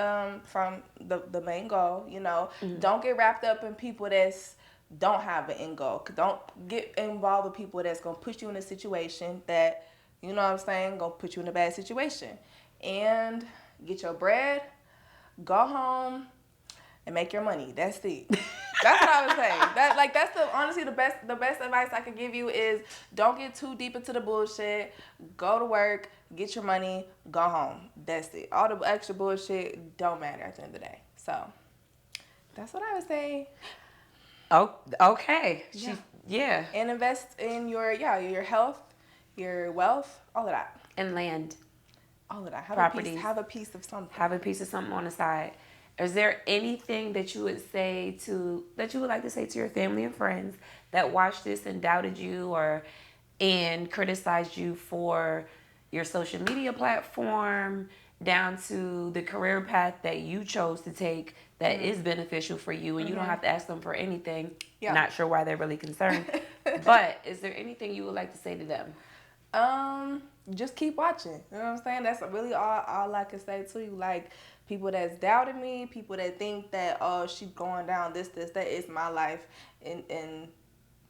the main goal. You know. Don't get wrapped up in people that's don't have an end goal. Don't get involved with people that's gonna put you in a situation that, you know what I'm saying, gonna put you in a bad situation. And get your bread. Go home. And make your money. That's it. That's what I would say. That's honestly the best advice I could give you is don't get too deep into the bullshit. Go to work, get your money, go home. That's it. All the extra bullshit don't matter at the end of the day. So that's what I would say. Oh, okay. Yeah. And invest in your health, your wealth, all of that. And land. All of that. Properties. Have a piece of something. Have a piece of something on the side. Is there anything that you would like to say to your family and friends that watched this and doubted you, or and criticized you for your social media platform down to the career path that you chose to take that is beneficial for you, and you don't have to ask them for anything. Not sure why they're really concerned. But is there anything you would like to say to them? Just keep watching. You know what I'm saying? That's really all I can say to you. Like, people that's doubting me, people that think that, oh, she's going down this, that is my life, and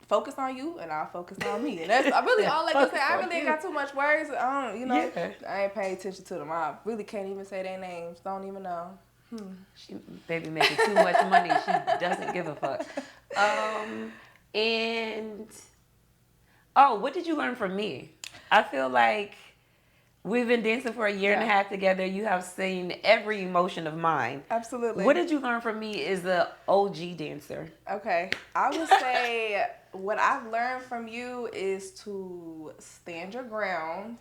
focus on you, and I'll focus on me. And that's really all I can say. I really ain't got too much words. I ain't paying attention to them. I really can't even say their names. Don't even know. She baby making too much money. She doesn't give a fuck. And what did you learn from me? I feel like we've been dancing for a year and a half together. You have seen every emotion of mine. Absolutely. What did you learn from me as the OG dancer? Okay. I would say what I've learned from you is to stand your ground,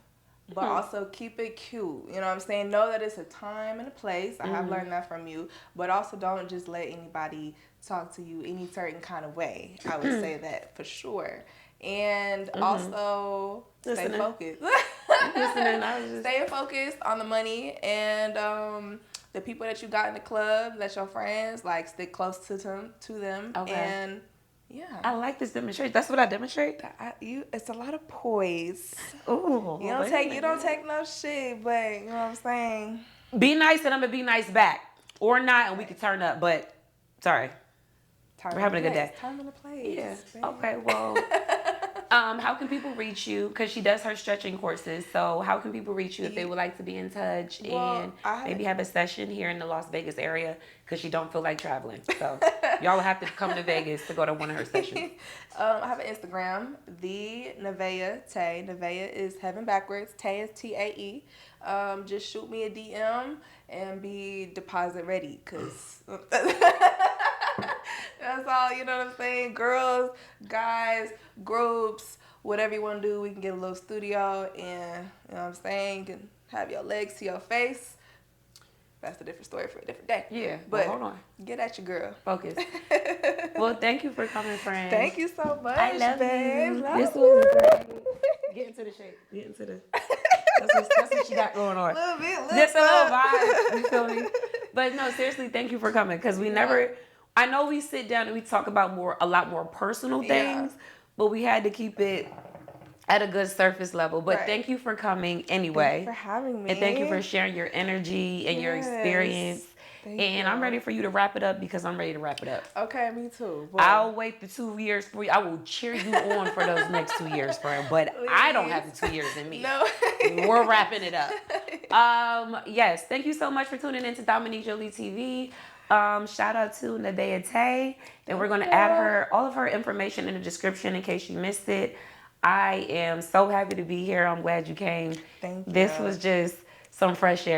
but also keep it cute. You know what I'm saying? Know that it's a time and a place. I have learned that from you. But also don't just let anybody talk to you any certain kind of way. I would say that for sure. And also stay focused. Stay focused on the money, and the people that you got in the club, that's your friends, like, stick close to them. Okay. And I like this demonstration. That's what I demonstrate. It's a lot of poise. Ooh, you don't take no shit, but you know what I'm saying. Be nice, and I'm gonna be nice back, or not, and we can turn up. But sorry, we're having a good day. Time and a place. Yeah. Baby. Okay. Well, how can people reach you? Because she does her stretching courses. So how can people reach you if they would like to be in touch and maybe have a session here in the Las Vegas area? Because she don't feel like traveling. So y'all will have to come to Vegas to go to one of her sessions. I have an Instagram, the Nevaeh Tay. Nevaeh is heaven backwards. Tay is T-A-E. Just shoot me a DM and be deposit ready, because that's all, you know what I'm saying? Girls, guys, groups, whatever you want to do, we can get a little studio, and, you know what I'm saying, you can have your legs to your face. That's a different story for a different day. Yeah, but hold on. Get at your girl. Focus. Well, thank you for coming, friend. Thank you so much, I love babe. you. This was great. Get into the shape. Get into the... That's what she got going on. A little bit. Just a little vibe. You feel me? But no, seriously, thank you for coming. Because we never... I know we sit down and we talk about a lot more personal things, but we had to keep it at a good surface level. But thank you for coming anyway. Thank you for having me. And thank you for sharing your energy and your experience. And I'm ready for you to wrap it up, because I'm ready to wrap it up. Okay, me too. Boy. I'll wait the 2 years for you. I will cheer you on for those next 2 years, friend. But please. I don't have the 2 years in me. No. We're wrapping it up. Yes, thank you so much for tuning in to Dominique Jolie TV. Shout out to Nevaeh Tay. And we're going to add all of her information in the description in case you missed it. I am so happy to be here. I'm glad you came. Thank you. This was just some fresh air.